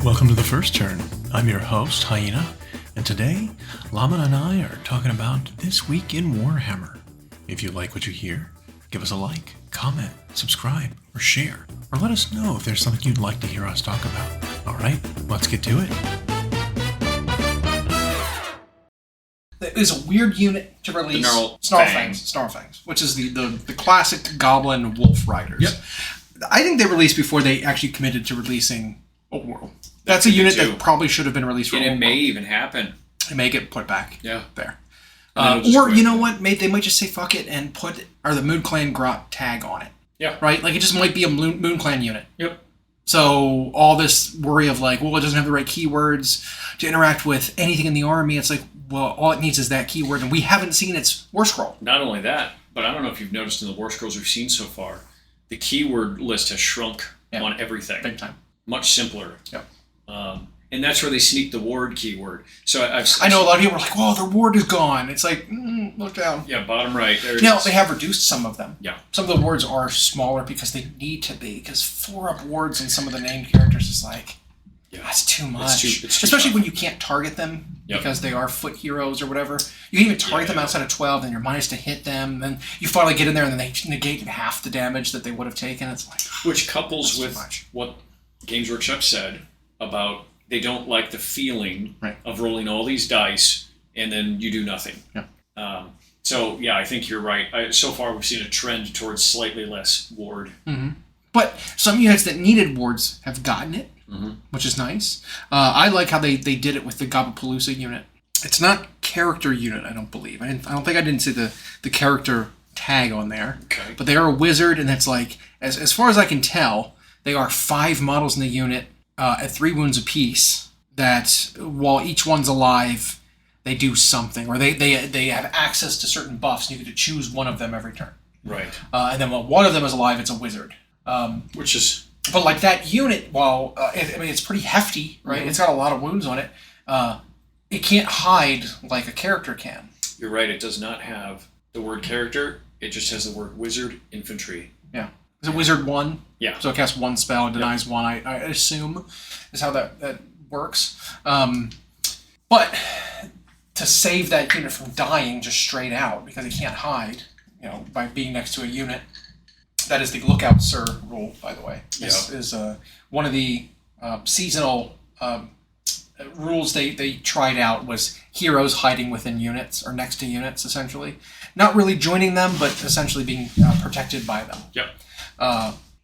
Welcome to The First Turn. I'm your host, Hyena, and today, Llama and I are talking about This Week in Warhammer. If you like what you hear, give us a like, comment, subscribe, or share, or let us know if there's something you'd like to hear us talk about. Alright, let's get to it. It is a weird unit to release. Snarlfangs, which is the classic Goblin Wolf Riders. Yep. I think they released before they actually committed to releasing Old World. That's a unit that probably should have been released for Old World. And it may even happen. It may get put back there. Or, you know what? They might just say fuck it and put the Moon Clan Grot tag on it. Yeah. Right? Like, it just might be a Moon Clan unit. Yep. So all this worry of like, well, it doesn't have the right keywords to interact with anything in the army. It's like, well, all it needs is that keyword, and we haven't seen its War Scroll. Not only that, but I don't know if you've noticed in the War Scrolls we've seen so far, the keyword list has shrunk on everything. Big time. Much simpler. Yep. And that's where they sneak the ward keyword. So I know a lot of people are like, well, their ward is gone. It's like, look down. Yeah, bottom right. There it now, is. they have reduced some of them. Yeah. Some of the wards are smaller because they need to be, because 4-up wards in some of the named characters is like, that's too much. It's too especially tough. when you can't target them because they are foot heroes or whatever. You can even target them outside of 12, then you're minus to hit them, then you finally get in there and then they negate half the damage that they would have taken. It's like, which couples with what Games Workshop said about they don't like the feeling of rolling all these dice and then you do nothing. Yeah. So, I think you're right. So far, we've seen a trend towards slightly less ward. Mm-hmm. But some units that needed wards have gotten it, which is nice. I like how they did it with the Gobapalooza unit. It's not character unit, I don't believe. I don't think I didn't see the character tag on there. Okay. But they are a wizard, and it's like, as far as I can tell, they are 5 models in the unit at 3 wounds apiece, that while each one's alive, they do something, or they have access to certain buffs, and you get to choose one of them every turn. Right. And then while one of them is alive, it's a wizard. Which is... But like that unit, while, it's pretty hefty, right? Mm-hmm. It's got a lot of wounds on it. It can't hide like a character can. You're right, it does not have the word character, it just has the word wizard infantry. Yeah. Is it wizard 1? Yeah. So it casts 1 spell and denies 1, I assume, is how that works. But to save that unit from dying just straight out, because it can't hide, by being next to a unit, that is the Lookout Sir rule, by the way. Is one of the seasonal rules they tried out was heroes hiding within units, or next to units, essentially. Not really joining them, but essentially being protected by them. Yep.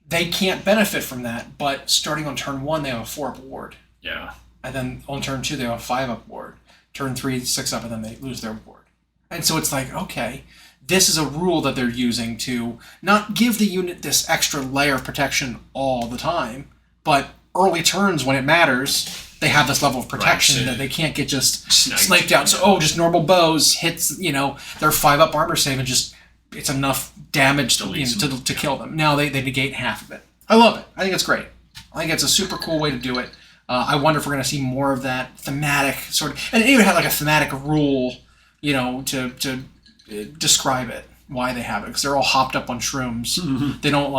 They can't benefit from that, but starting on turn 1, they have a 4-up ward. Yeah. And then on turn 2, they have a 5-up ward. Turn 3, 6-up, and then they lose their ward. And so it's like, okay, this is a rule that they're using to not give the unit this extra layer of protection all the time, but early turns when it matters, they have this level of protection that they can't get just sniped out. So, just normal bows hits, their 5-up armor save and just, it's enough damage to kill them. Now they negate half of it. I love it. I think it's great. I think it's a super cool way to do it. I wonder if we're going to see more of that thematic sort of, and it even had like a thematic rule, to describe it, why they have it, because they're all hopped up on shrooms. Mm-hmm. They don't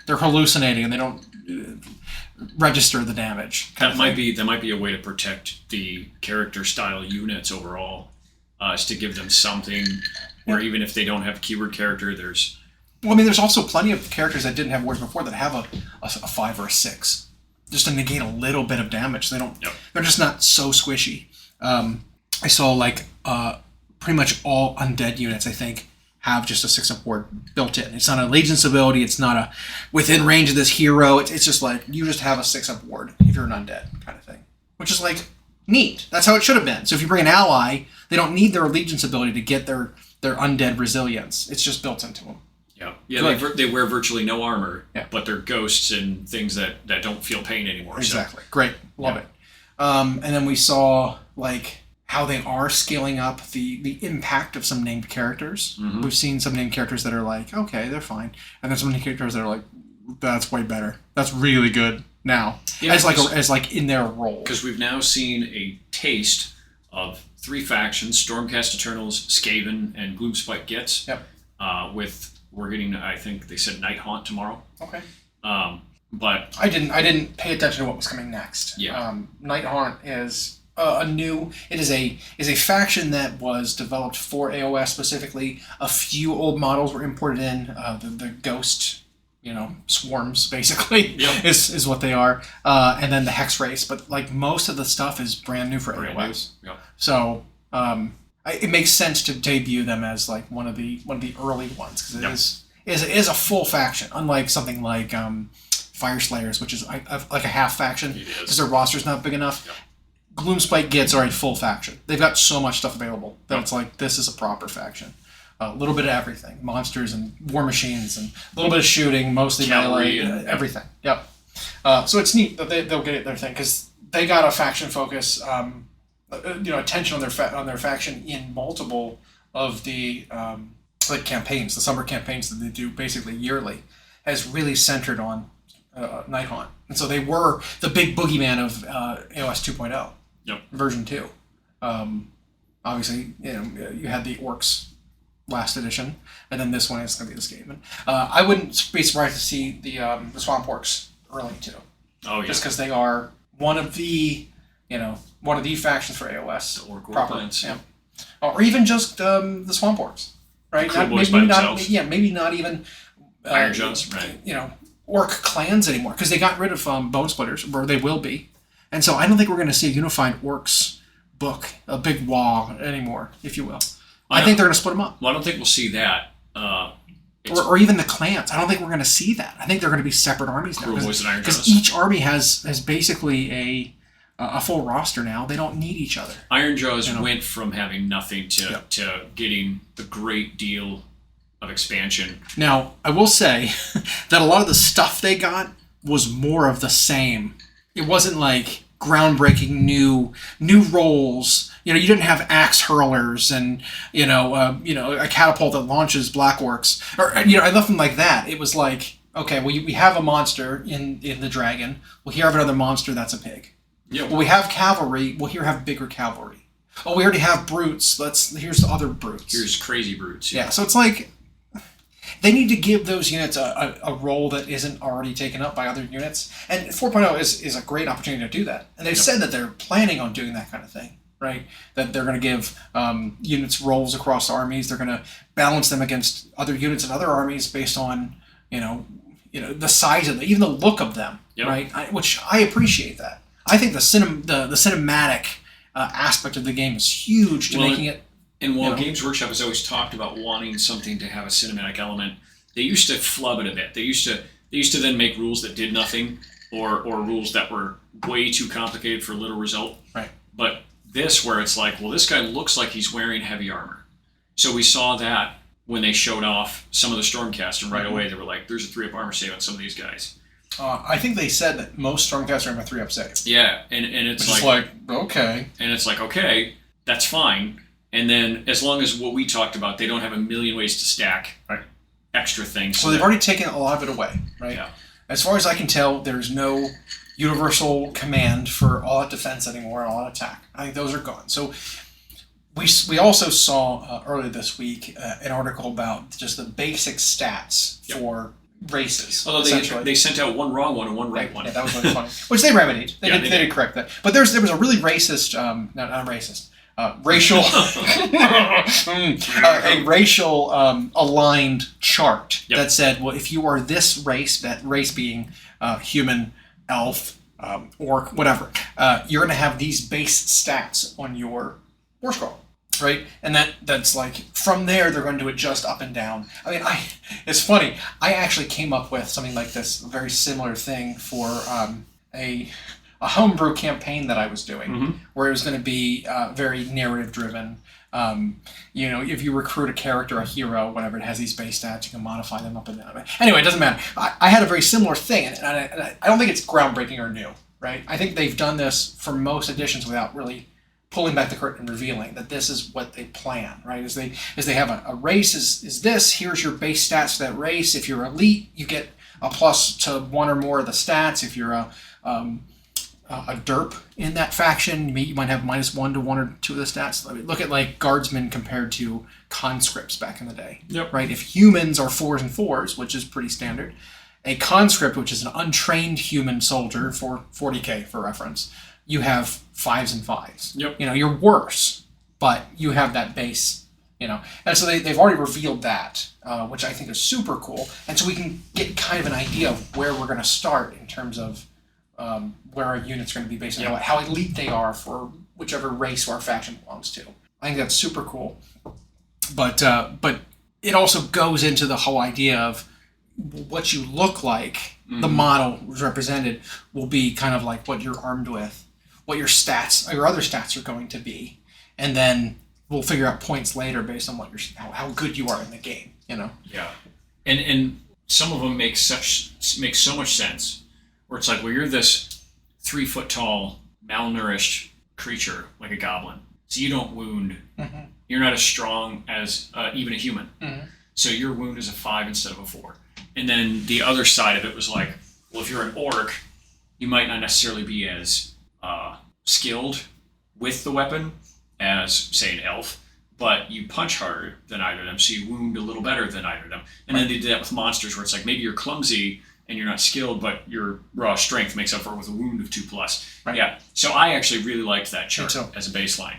they're hallucinating and they don't register the damage. That might be a way to protect the character style units overall, is to give them something where even if they don't have a keyword character, there's... Well, there's also plenty of characters that didn't have words before that have a 5 or a 6, just to negate a little bit of damage. They don't. Yep. They're just not so squishy. I saw pretty much all undead units, I think, have just a 6-up ward built in. It's not an allegiance ability. It's not a within range of this hero. It's just like you just have a 6-up ward if you're an undead kind of thing, which is neat. That's how it should have been. So if you bring an ally, they don't need their allegiance ability to get their undead resilience. It's just built into them. Yeah. They wear virtually no armor, but they're ghosts and things that don't feel pain anymore. Exactly. So. Great. Love it. And then we saw how they are scaling up the impact of some named characters. Mm-hmm. We've seen some named characters that are okay, they're fine. And then some named characters that are that's way better. That's really good now. Yeah, as in their role. Because we've now seen a taste of 3 factions, Stormcast Eternals, Skaven, and Gloomspite Gets. Yep. We're getting, I think they said Night Haunt tomorrow. Okay. But But I didn't pay attention to what was coming next. Yeah. Night Haunt is it is a faction that was developed for AOS specifically. A few old models were imported in. The ghost, swarms basically is what they are, and then the Hex race. But like most of the stuff is brand new for AOS. Yeah. So it makes sense to debut them as like one of the early ones because it is a full faction, unlike something like Fire Slayers, which is like a half faction because their roster's not big enough. Yep. Gloomspite Gits are a full faction. They've got so much stuff available that it's like this is a proper faction. A little bit of everything, monsters and war machines, and a little bit of shooting, mostly melee, everything. Yep. So it's neat that they'll get their thing because they got a faction focus, attention on their faction in multiple of the campaigns, the summer campaigns that they do basically yearly, has really centered on Night Haunt, and so they were the big boogeyman of AOS 2.0, version 2. Obviously, you had the Orcs last edition, and then this one is going to be the Skaven. I wouldn't be surprised to see the Swamp Orcs early too. Oh yeah. Just because they are one of the factions for AOS. The Orc proper. Warplanes. Yeah. Or even just the Swamp Orcs, right? Maybe not even Iron Jones, right? Orc clans anymore because they got rid of Bone Splitters, or they will be, and so I don't think we're going to see a unified Orcs book, a big wall anymore, if you will. I think they're going to split them up. Well, I don't think we'll see that. Or even the clans. I don't think we're going to see that. I think they're going to be separate armies now. Because each army has basically a full roster now. They don't need each other. Iron Jaws went from having nothing to getting a great deal of expansion. Now, I will say that a lot of the stuff they got was more of the same. It wasn't like groundbreaking new roles. You didn't have axe hurlers and a catapult that launches black orcs or nothing like that. It was like, okay, well we have a monster in the dragon. Well, here have another monster that's a pig. Yeah. Well, we have cavalry. Well, here have bigger cavalry. Oh, we already have brutes. Here's the other brutes. Here's crazy brutes. Yeah. So it's like they need to give those units a role that isn't already taken up by other units. And 4.0 is a great opportunity to do that. And they've said that they're planning on doing that kind of thing, right? That they're going to give units roles across armies. They're going to balance them against other units and other armies based on, the size of them, even the look of them, right? Which I appreciate that. I think the cinematic aspect of the game is huge to making it. And while Games Workshop has always talked about wanting something to have a cinematic element, they used to flub it a bit. They used to then make rules that did nothing, or rules that were way too complicated for little result. Right. But this, where it's like, well, this guy looks like he's wearing heavy armor. So we saw that when they showed off some of the Stormcast, and right away they were like, there's a 3-up armor save on some of these guys. I think they said that most Stormcast are in a 3-up save. Yeah, and it's okay. And it's like, okay, that's fine. And then, as long as what we talked about, they don't have a million ways to stack extra things. So they've already taken a lot of it away, right? Yeah. As far as I can tell, there's no universal command for all-out defense anymore and all-out attack. I think those are gone. So we also saw earlier this week an article about just the basic stats for races. Although they sent out one wrong one and one right one. Yeah, that was really funny. Which they remedied. They did correct that. But there was a really racist, not racist, racial, a racial aligned chart that said, well, if you are this race, that race being human, elf, orc, whatever, you're going to have these base stats on your war scroll, right? And that's like, from there, they're going to adjust up and down. I mean, it's funny. I actually came up with something like this, a very similar thing for a homebrew campaign that I was doing, where it was going to be very narrative driven. If you recruit a character, a hero, whatever, it has these base stats, you can modify them up and down. Anyway, it doesn't matter. I had a very similar thing, and I don't think it's groundbreaking or new, right? I think they've done this for most editions without really pulling back the curtain and revealing that this is what they plan, right? Is they have a race is this, here's your base stats for that race. If you're elite, you get a plus to one or more of the stats. If you're a derp in that faction, you might have -1 to 1 or 2 of the stats. I mean, look at like guardsmen compared to conscripts back in the day, right? If humans are 4s and 4s, which is pretty standard, a conscript, which is an untrained human soldier for 40k for reference, you have 5s and 5s. Yep. You're worse, but you have that base, And so they've already revealed that, which I think is super cool. And so we can get kind of an idea of where we're going to start in terms of where our unit's going to be based on how elite they are for whichever race our faction belongs to. I think that's super cool. But it also goes into the whole idea of what you look like. The model represented will be kind of like what you're armed with, what your stats, your other stats are going to be, and then we'll figure out points later based on what how good you are in the game. Yeah, and some of them make so much sense, where it's like, well, you're this 3 foot tall, malnourished creature like a goblin, so you don't wound. Mm-hmm. You're not as strong as even a human, so your wound is a 5 instead of a 4. And then the other side of it was like, well, if you're an orc, you might not necessarily be as skilled with the weapon as, say, an elf, but you punch harder than either of them, so you wound a little better than either of them. And then they did that with monsters, where it's like, maybe you're clumsy and you're not skilled, but your raw strength makes up for it with a wound of 2+. Right. Yeah, so I actually really liked that chart as a baseline.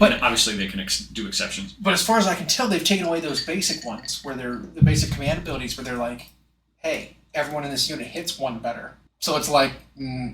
But obviously they can do exceptions. But as far as I can tell, they've taken away those basic ones, where they're the basic command abilities, where they're like, hey, everyone in this unit hits 1 better. So it's like,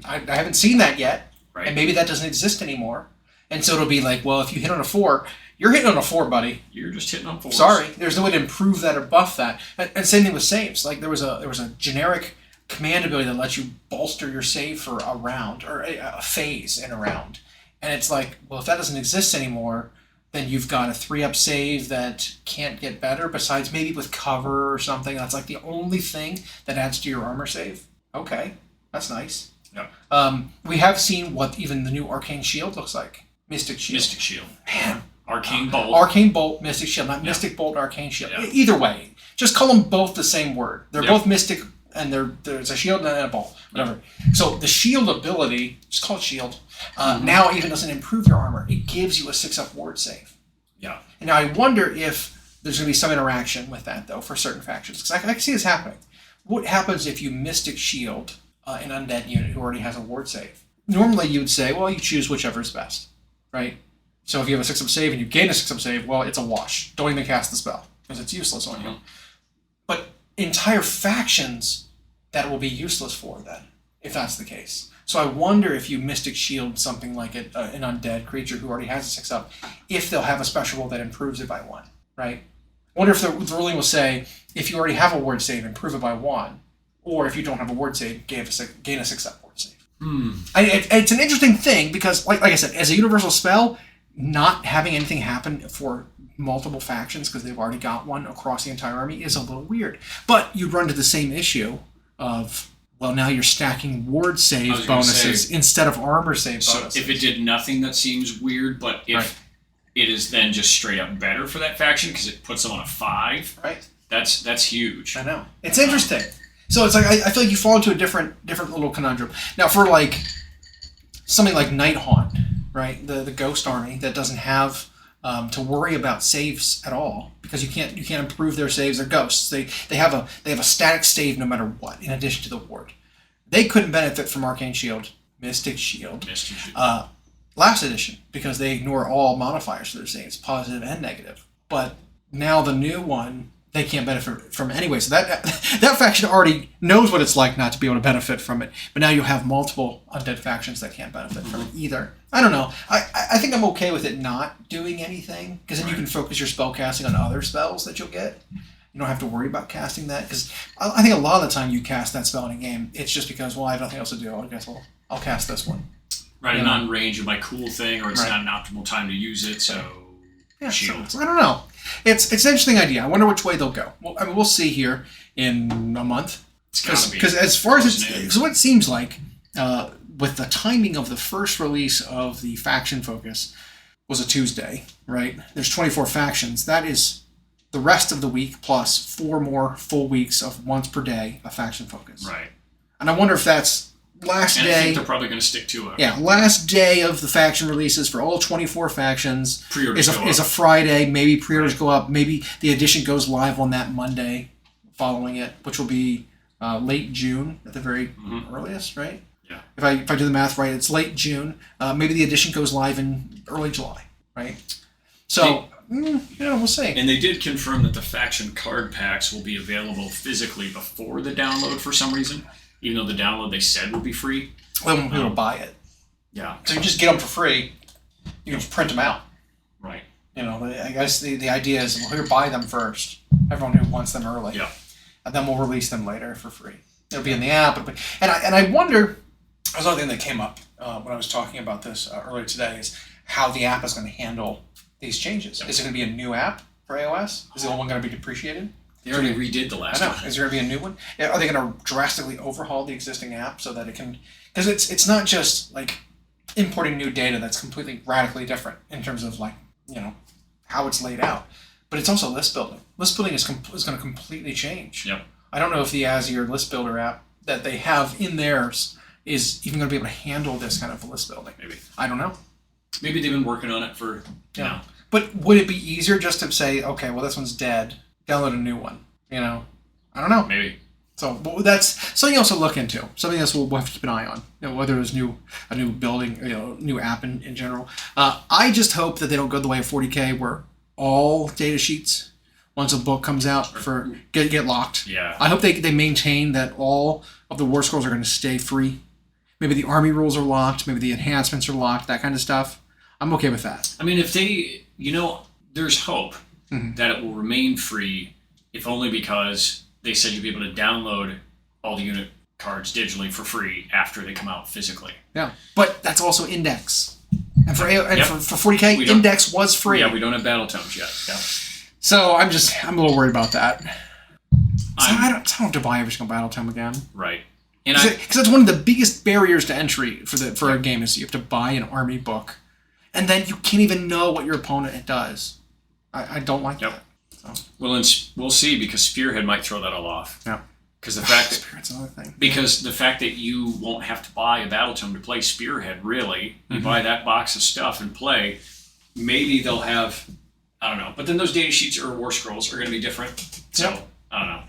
I haven't seen that yet, right. And maybe that doesn't exist anymore. And so it'll be like, well, if you hit on a 4, you're hitting on a 4, buddy. You're just hitting on 4s. Sorry, there's no way to improve that or buff that. And same thing with saves. Like there was a generic command ability that lets you bolster your save for a round, or a phase in a round. And it's like, well, if that doesn't exist anymore, then you've got a 3-up save that can't get better, besides maybe with cover or something. That's like the only thing that adds to your armor save. Okay, that's nice. Yeah. We have seen what even the new Arcane Shield looks like. Mystic Shield. Mystic Shield. Man. Arcane Bolt. Arcane Bolt, Mystic Shield. Not Mystic Bolt, Arcane Shield. Yeah. Either way. Just call them both the same word. They're both Mystic, and there's a shield and a bolt. Whatever. So the shield ability, just call it shield, now even doesn't improve your armor. It gives you a 6-up ward save. Yeah. And now I wonder if there's going to be some interaction with that, though, for certain factions. Because I can see this happening. What happens if you Mystic Shield an undead unit who already has a ward save? Normally you would say, well, you choose whichever is best, right? So if you have a 6-up save and you gain a 6-up save, well, it's a wash. Don't even cast the spell, because it's useless on you. But entire factions, that will be useless for then, if that's the case. So I wonder if you Mystic Shield something like an undead creature who already has a 6-up, if they'll have a special rule that improves it by 1, right? I wonder if the ruling will say, if you already have a ward save, improve it by 1, or if you don't have a ward save, gain a 6-up ward save. It's an interesting thing, because, like I said, as a universal spell, not having anything happen for multiple factions, because they've already got one across the entire army, is a little weird. But you'd run to the same issue of, well, now you're stacking ward save bonuses instead of armor save bonuses. So if it did nothing, that seems weird, but if it is then just straight up better for that faction because it puts them on a 5, right? That's huge. I know. It's interesting. So it's like, I feel like you fall into a different little conundrum. Now for like something like Nighthaunt, right? The ghost army that doesn't have to worry about saves at all, because you can't improve their saves. They're ghosts. They have a static save no matter what, in addition to the ward. They couldn't benefit from Arcane Shield, Mystic Shield, last edition, because they ignore all modifiers for their saves, positive and negative. But now the new one, they can't benefit from anyway. So that faction already knows what it's like not to be able to benefit from it. But now you have multiple undead factions that can't benefit from it either. I don't know. I think I'm okay with it not doing anything, because then you can focus your spell casting on other spells that you'll get. You don't have to worry about casting that, because I think a lot of the time you cast that spell in a game, it's just because, well, I have nothing else to do. I guess I'll cast this one. Right, not in range of my cool thing, or it's not an optimal time to use it, so shield. So I don't know. It's an interesting idea. I wonder which way they'll go. Well, I mean, we'll see here in a month. Because as far as so what it seems like, with the timing of the first release of the faction focus was a Tuesday, right? There's 24 factions. That is the rest of the week plus 4 more full weeks of once per day of faction focus. Right. And I wonder if that's last day. I think they're probably going to stick to it. Yeah, last day of the faction releases for all 24 factions is a Friday. Maybe pre-orders go up. Maybe the edition goes live on that Monday following it, which will be late June at the very earliest, right? Yeah. If I do the math right, it's late June. Maybe the edition goes live in early July, right? So, we'll see. And they did confirm that the faction card packs will be available physically before the download for some reason, even though the download they said would be free. Well, people will buy it. Yeah. So you just get them for free. You can just print them out. Right. I guess the idea is, well, here, buy them first. Everyone who wants them early. Yeah. And then we'll release them later for free. It'll be in the app. And I wonder, there's another thing that came up when I was talking about this earlier today, is how the app is going to handle these changes. Is it going to be a new app for iOS? Is the old one going to be depreciated? They already redid the last one. Is there going to be a new one? Are they going to drastically overhaul the existing app so that it can... Because it's not just like importing new data that's completely radically different in terms of how it's laid out, but it's also list building. List building is going to completely change. Yep. I don't know if the Azure list builder app that they have in theirs is even going to be able to handle this kind of list building. Maybe. I don't know. Maybe they've been working on it for But would it be easier just to say, okay, well, this one's dead, download a new one? I don't know. Maybe. So that's something else to look into. Something else we'll have to keep an eye on. Whether it's a new building, new app in general. I just hope that they don't go the way of 40K, where all data sheets, once a book comes out, get locked. Yeah. I hope they maintain that all of the war scrolls are going to stay free. Maybe the army rules are locked. Maybe the enhancements are locked. That kind of stuff. I'm okay with that. I mean, if they, there's hope that it will remain free, if only because they said you'll be able to download all the unit cards digitally for free after they come out physically. Yeah, but that's also index. And for 40K, index was free. Yeah, we don't have battle tomes yet. Yeah. So I'm a little worried about that. I don't have to buy every single battle tome again. Right. Because that's one of the biggest barriers to entry for a game, is you have to buy an army book, and then you can't even know what your opponent does. I don't like that. So. Well, and we'll see, because Spearhead might throw that all off. Yeah. Because the fact that Spearhead's another thing. Because the fact that you won't have to buy a battle tome to play Spearhead, really, you buy that box of stuff and play. Maybe they'll have, I don't know. But then those data sheets or war scrolls are going to be different. So I don't know.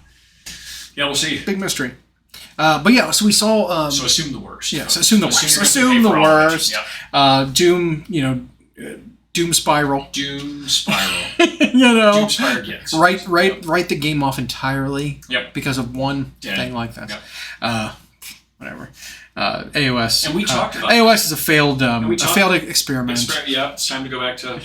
Yeah, we'll see. Big mystery. But yeah, so we saw. So assume the worst. Yeah, so assume the worst. Assume the worst. Yep. Doom, Doom Spiral. Doom Spiral. Doom Spiral, yes. Write the game off entirely. Yep. Because of one thing like that. Yep. Whatever. AOS. And we talked about AOS is a failed experiment. Yeah, it's time to go back to.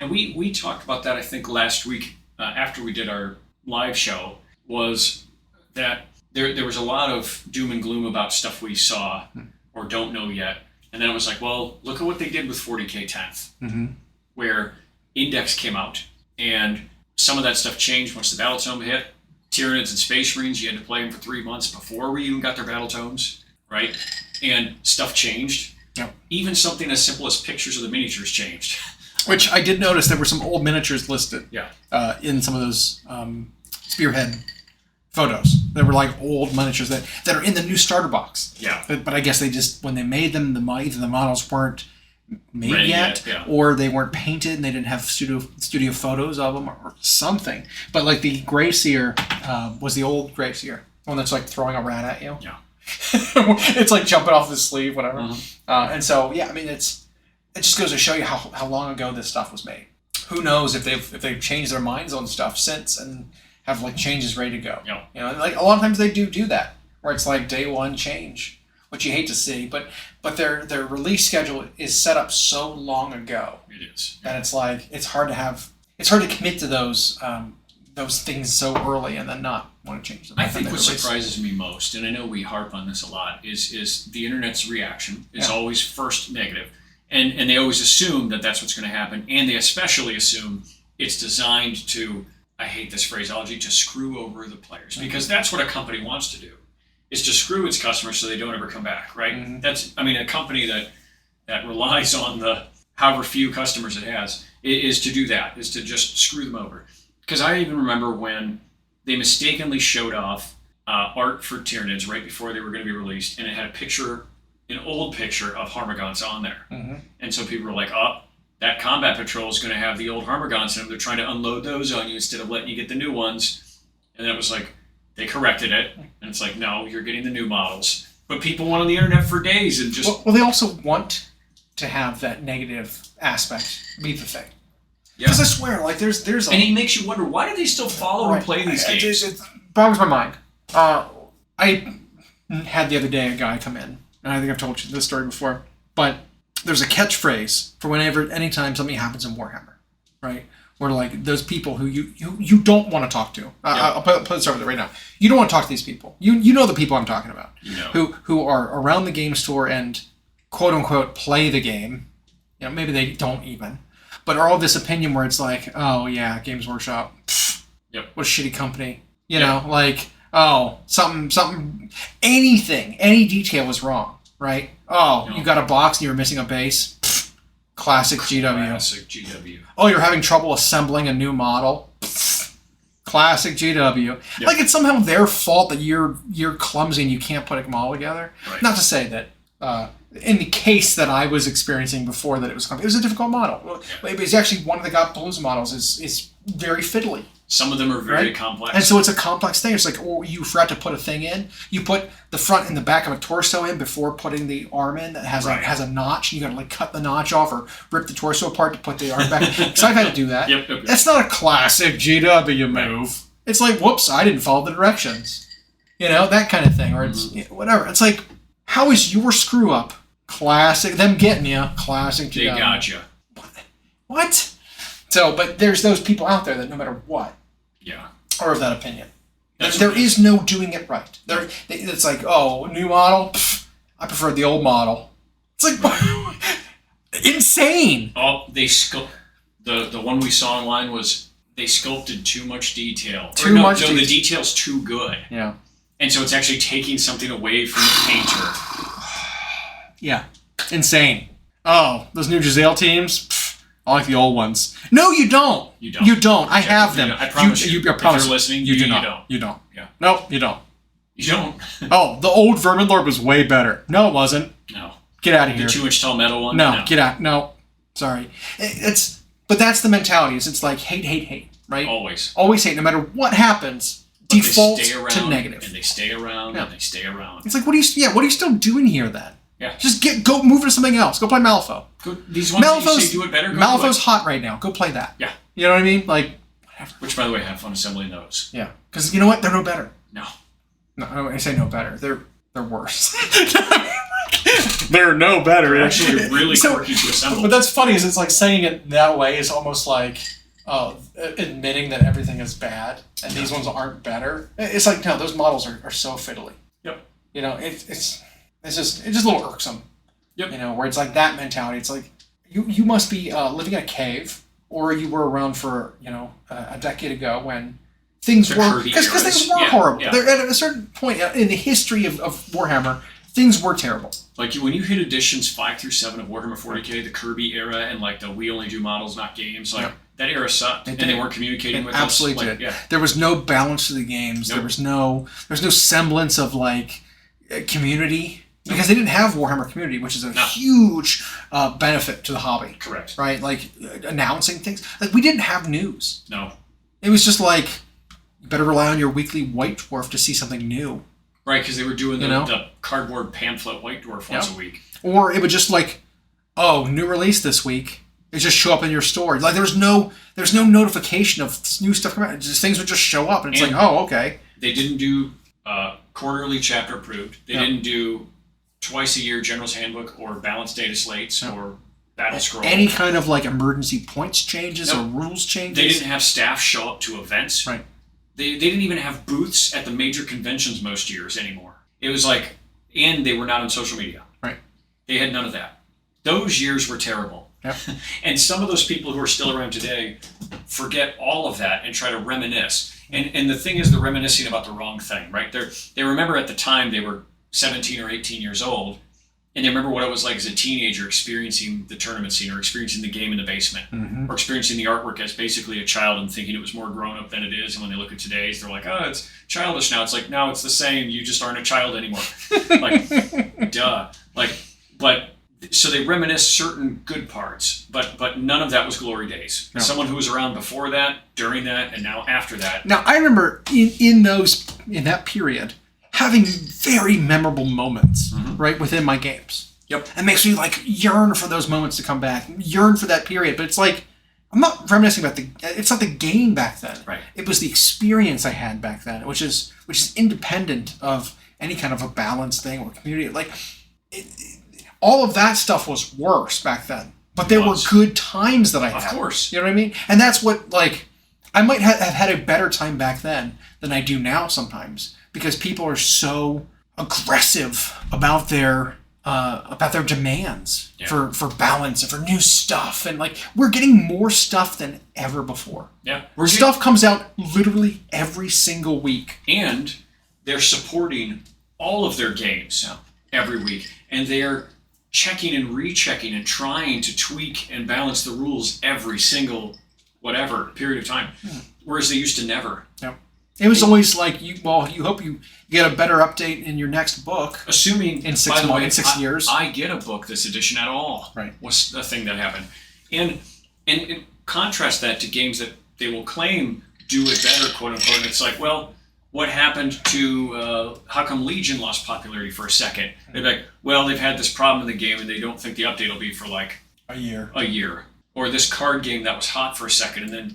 And we talked about that, I think, last week after we did our live show, was that there was a lot of doom and gloom about stuff we saw or don't know yet. And then it was like, well, look at what they did with 40K 10th, where Index came out, and some of that stuff changed once the Battle Tome hit. Tyranids and Space Marines, you had to play them for 3 months before we even got their Battle Tomes, right? And stuff changed. Yep. Even something as simple as pictures of the miniatures changed. Which I did notice there were some old miniatures listed. Yeah. In some of those Spearhead photos. They were like old miniatures that are in the new starter box. Yeah. But I guess they just, when they made them, either the models weren't made Ready yet, or they weren't painted and they didn't have studio photos of them or something. But like the Grey Seer was the old Grey Seer, one that's like throwing a rat at you. Yeah. It's like jumping off his sleeve, whatever. And so, yeah, I mean, it just goes to show you how long ago this stuff was made. Who knows if they've changed their minds on stuff since and have like changes ready to go. Yeah. Like a lot of times they do that, where it's like day one change, which you hate to see, but their release schedule is set up so long ago. It is. That it's like it's hard to commit to those things so early and then not want to change them. I think what surprises me most, and I know we harp on this a lot, is the internet's reaction is always first negative. And they always assume that that's what's going to happen, and they especially assume it's designed to, I hate this phraseology, to screw over the players, because that's what a company wants to do, is to screw its customers so they don't ever come back, right? That's, I mean, a company that relies on the however few customers it has is to do that, is to just screw them over. Because I even remember when they mistakenly showed off art for Tyranids right before they were going to be released, and it had an old picture of Harmagons on there. And so people were like, oh, that combat patrol is going to have the old Harmagons in them. They're trying to unload those on you instead of letting you get the new ones. And then it was like, They corrected it, and it's like, no, you're getting the new models. But people went on the internet for days and just... Well, they also want to have that negative aspect be the thing. Yeah. Because I swear, like, there's a... And it makes you wonder, why do they still follow and play these games? It boggles my mind. I had the other day a guy come in, and I think I've told you this story before, but there's a catchphrase for anytime something happens in Warhammer, right? Where, like, those people who you don't want to talk to. I'll put this over there right now. You don't want to talk to these people. You know the people I'm talking about. You know. Who are around the game store and, quote-unquote, play the game. You know, maybe they don't even. But are all this opinion where it's like, oh, yeah, Games Workshop, pfft, what a shitty company. You know, like, oh, something, anything, any detail was wrong, right? Oh, you got a box and you were missing a base. Pfft, classic GW. Classic GW. Oh, you're having trouble assembling a new model. Pfft, classic GW. Yep. Like, it's somehow their fault that you're clumsy and you can't put a model together. Right. Not to say that... in the case that I was experiencing before that it was a difficult model. Yeah. It's actually one of the Palooza models is very fiddly. Some of them are very complex. And so it's a complex thing. It's like, oh, you forgot to put a thing in. You put the front and the back of a torso in before putting the arm in that has a notch. You got to like cut the notch off or rip the torso apart to put the arm back. Because I've had to do that. Yep. That's not a classic GW move. It's like, whoops, I didn't follow the directions. You know, that kind of thing. Or it's whatever. It's like, how is your screw up classic? Them getting you classic GW. They got you. What? So, but there's those people out there that no matter what, are of that opinion. There is no doing it right. It's like, oh, new model. Pfft, I prefer the old model. It's like insane. Oh, the one we saw online was they sculpted too much detail. No, the detail's too good. Yeah. And so it's actually taking something away from the painter. Yeah. Insane. Oh, those new Giselle teams? Pfft, I like the old ones. No, you don't. You don't. I have them. I promise you. I promise if you're listening, you don't. don't. You don't. Yeah. No, you don't. You don't. Oh, the old Vermin Lord was way better. No, it wasn't. No. Get out of here. The 2-inch tall metal one? No, get out. No. Sorry. But that's the mentality. It's like hate, right? Always. Always hate, no matter what happens. But default they stay around, to negative. And they stay around, and they stay around. It's like, what are you still doing here then? Yeah. Just go move to something else. Go play Malifaux. These ones that you say do it better, Malifaux's hot right now. Go play that. Yeah. You know what I mean? Like, whatever. Which, by the way, have fun assembling those. Yeah. Because you know what? They're no better. No. No, I say no better. They're worse. They're no better. They're actually really quirky to assemble. But that's funny, is it's like saying it that way is almost like admitting that everything is bad and these ones aren't better. It's like, no, those models are so fiddly. Yep. You know, it's just a little irksome. Yep. You know, where it's like that mentality. It's like you must be living in a cave, or you were around for a decade ago when things were because things were horrible. Yeah. At a certain point in the history of Warhammer, things were terrible. Like when you hit editions 5 through 7 of Warhammer 40K, the Kirby era, and like the we only do models, not games, like that era sucked, and they weren't communicating with us. Absolutely did. Yeah. There was no balance to the games. Nope. There was no semblance of like community. Because they didn't have Warhammer Community, which is a huge benefit to the hobby. Correct. Right? Like, announcing things. Like, we didn't have news. No. It was just like, you better rely on your weekly White Dwarf to see something new. Right, because they were doing the cardboard pamphlet White Dwarf once a week. Or it would just like, oh, new release this week. It just show up in your store. Like, there's no notification of new stuff coming out. Just things would just show up, and it's like, oh, okay. They didn't do quarterly chapter approved. They didn't do twice a year General's Handbook or balanced data slates or battle scroll. Any kind of like emergency points changes or rules changes. They didn't have staff show up to events. Right. They didn't even have booths at the major conventions most years anymore. It was like, and they were not on social media. Right. They had none of that. Those years were terrible. Yep. And some of those people who are still around today forget all of that and try to reminisce. And the thing is, they're reminiscing about the wrong thing, right? They remember at the time they were 17 or 18 years old, and they remember what it was like as a teenager experiencing the tournament scene or experiencing the game in the basement or experiencing the artwork as basically a child and thinking it was more grown up than it is. And when they look at today's, they're like, oh, it's childish now. It's like, no, it's the same. You just aren't a child anymore. Like, duh. Like, but so they reminisce certain good parts, but none of that was glory days. No. Someone who was around before that, during that, and now after that. Now, I remember in that period having very memorable moments, right, within my games. Yep. It makes me like yearn for those moments to come back, yearn for that period. But it's like, I'm not reminiscing about it's not the game back then. Right. It was the experience I had back then, which is independent of any kind of a balance thing or community. Like, all of that stuff was worse back then. But there were good times that I had. Of course. You know what I mean? And that's what, like, I might have had a better time back then than I do now sometimes, because people are so aggressive about their demands for balance and for new stuff. And, like, we're getting more stuff than ever before. Yeah. Stuff comes out literally every single week. And they're supporting all of their games every week. And they're checking and rechecking and trying to tweak and balance the rules every single whatever period of time, whereas they used to never. Yeah. It was always like, you hope you get a better update in your next book. Assuming, in by the way, in 6 years. I get a book this edition at all. Right. Was the thing that happened. And contrast that to games that they will claim do it better, quote unquote, and it's like, well, what happened to, how come Legion lost popularity for a second? They're like, well, they've had this problem in the game and they don't think the update will be for like a year. Or this card game that was hot for a second and then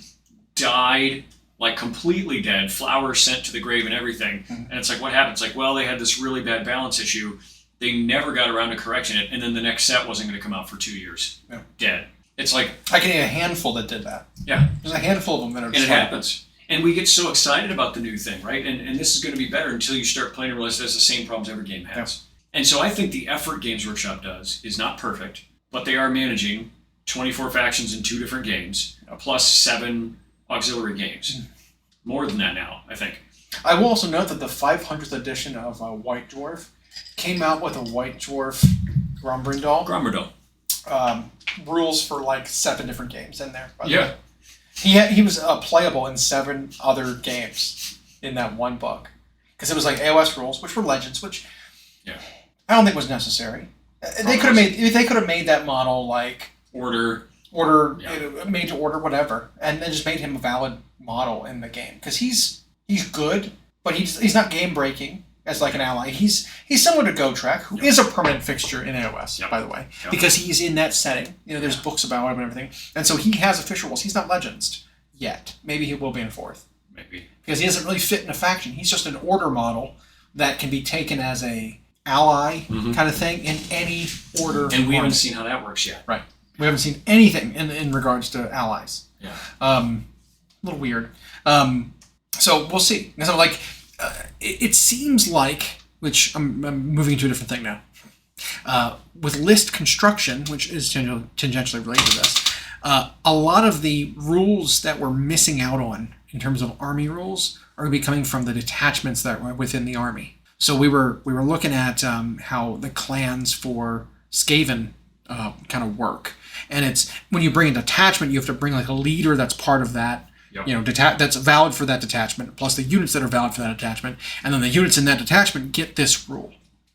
died, like completely dead, flowers sent to the grave and everything. And it's like, what happened? It's like, well, they had this really bad balance issue. They never got around to correcting it. And then the next set wasn't going to come out for 2 years. Yeah. Dead. It's like... I can name a handful that did that. Yeah. There's a handful of them that are... And it happens. And we get so excited about the new thing, right? And this is going to be better until you start playing and realize there's the same problems every game has. Yeah. And so I think the effort Games Workshop does is not perfect, but they are managing 24 factions in 2 different games, plus 7 auxiliary games. More than that now, I think. I will also note that the 500th edition of White Dwarf came out with a White Dwarf Grombrindal. Rules for like 7 different games in there. By the way. He was playable in 7 other games in that one book. Because it was like AOS rules, which were legends, which I don't think was necessary. They could have made that model like order, made to order, whatever, and then just made him a valid model in the game. Because he's good, but he's not game breaking as like an ally. He's similar to Gotrek, who is a permanent fixture in AOS, by the way, because he's in that setting. You know, there's books about him and everything, and so he has official rules. He's not Legends yet. Maybe he will be in 4th. Maybe because he doesn't really fit in a faction. He's just an order model that can be taken as a ally kind of thing in any order. And we haven't seen how that works yet. Right. We haven't seen anything in regards to allies. Yeah. A little weird. So we'll see. So like, it seems like, which I'm moving to a different thing now. With list construction, which is tangentially related to this, a lot of the rules that we're missing out on in terms of army rules are going to be coming from the detachments that were within the army. So we were looking at how the clans for Skaven kind of work, and it's when you bring a detachment, you have to bring like a leader that's part of that. Yep. You know, that's valid for that detachment, plus the units that are valid for that detachment, and then the units in that detachment get this rule.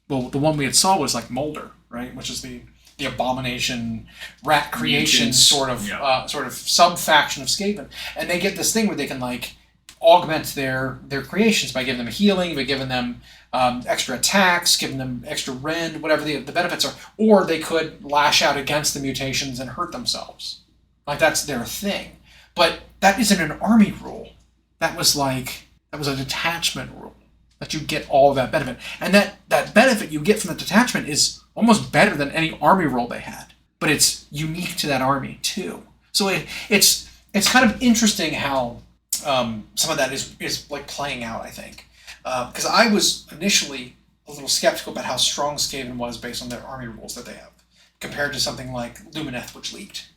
Well, the one we had saw was like Molder, right, which is the abomination rat creation sort of sub faction of Skaven, and they get this thing where they can like augment their creations by giving them healing, by giving them extra attacks, giving them extra rend, whatever the benefits are, or they could lash out against the mutations and hurt themselves. Like that's their thing. But that isn't an army rule. That was a detachment rule. That you get all of that benefit. And that benefit you get from the detachment is almost better than any army rule they had. But it's unique to that army too. So it's kind of interesting how some of that is like playing out, I think. Because I was initially a little skeptical about how strong Skaven was based on their army rules that they have, compared to something like Lumineth, which leaked.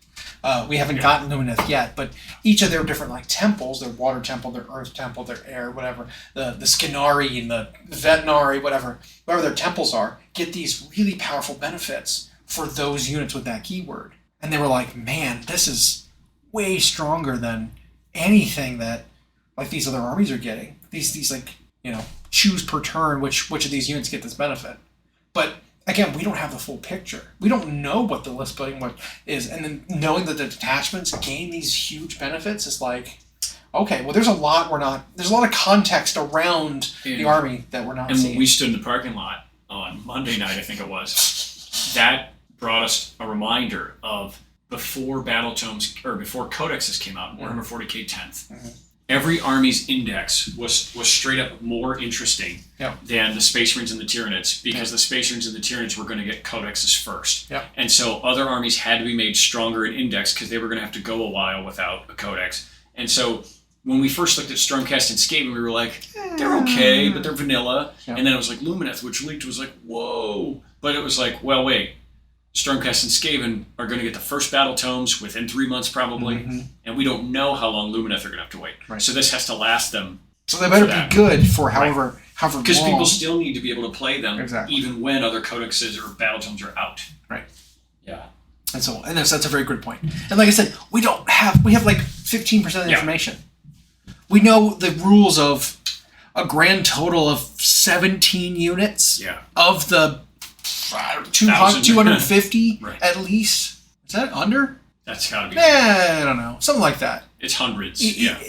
We haven't gotten Lumineth yet, but each of their different like temples, their water temple, their earth temple, their air, whatever, the Skinari and the Vetinari, whatever their temples are, get these really powerful benefits for those units with that keyword. And they were like, man, this is way stronger than anything that like these other armies are getting. These like, you know, choose per turn which of these units get this benefit. But again, we don't have the full picture. We don't know what the list building is, and then knowing that the detachments gain these huge benefits is like, okay, well, there's a lot of context around the army that we're not seeing. And when we stood in the parking lot on Monday night, I think it was, that brought us a reminder of before battle tomes, or before codexes came out in Warhammer 40k 10th. Every army's index was straight up more interesting than the Space Marines and the Tyranids, because the Space Marines and the Tyranids were going to get codexes first. And so other armies had to be made stronger in index because they were going to have to go a while without a codex. And so when we first looked at Stormcast and Skaven, we were like, they're okay, but they're vanilla. And then it was like Lumineth, which leaked, was like, whoa. But it was like, well, wait. Stormcast and Skaven are going to get the first battle tomes within 3 months probably, and we don't know how long Lumineth are going to have to wait. So this has to last them. So they better be good for however long. Because people still need to be able to play them, even when other codexes or battle tomes are out. Yeah. And so, and that's a very good point. And like I said, we have like 15% of the information. We know the rules of a grand total of 17 units of the 250 at least. Is that under? That's gotta be. I don't know. Something like that. It's hundreds.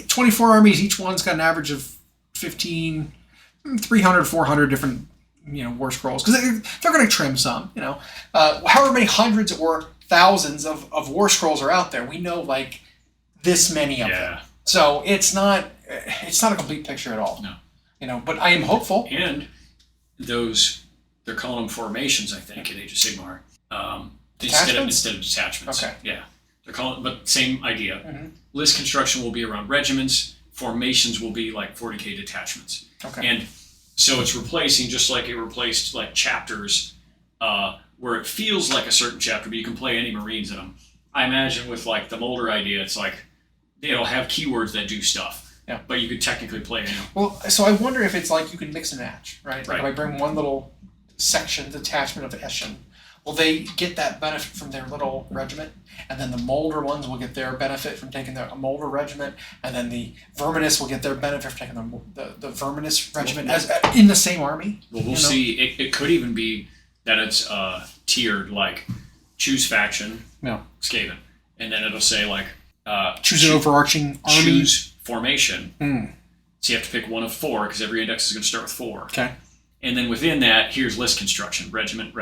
24 armies. Each one's got an average of 15, 300, 400 different, war scrolls. Because they're going to trim some, however many hundreds or thousands of war scrolls are out there. We know like this many of them. So it's not a complete picture at all. No. But I am hopeful. And those, they're calling them formations, I think, in Age of Sigmar. Instead of detachments. Okay. Yeah. They're calling, but same idea. List construction will be around regiments. Formations will be like 40k detachments. Okay. And so it's replacing, just like it replaced like chapters, where it feels like a certain chapter, but you can play any Marines in them. I imagine with like the Molder idea, it's like it'll have keywords that do stuff. But you could technically play any. Well, so I wonder if it's like you can mix and match, right? Like if I bring one little section, detachment of the Eshin, will they get that benefit from their little regiment? And then the Molder ones will get their benefit from taking a Molder regiment, and then the Verminous will get their benefit from taking the Verminous regiment as in the same army. Well, we'll see. It could even be that it's tiered, like choose faction, Skaven, and then it'll say like choose an overarching army. Choose formation. So you have to pick one of 4 because every index is going to start with 4. Okay. And then within that, here's list construction, regiment.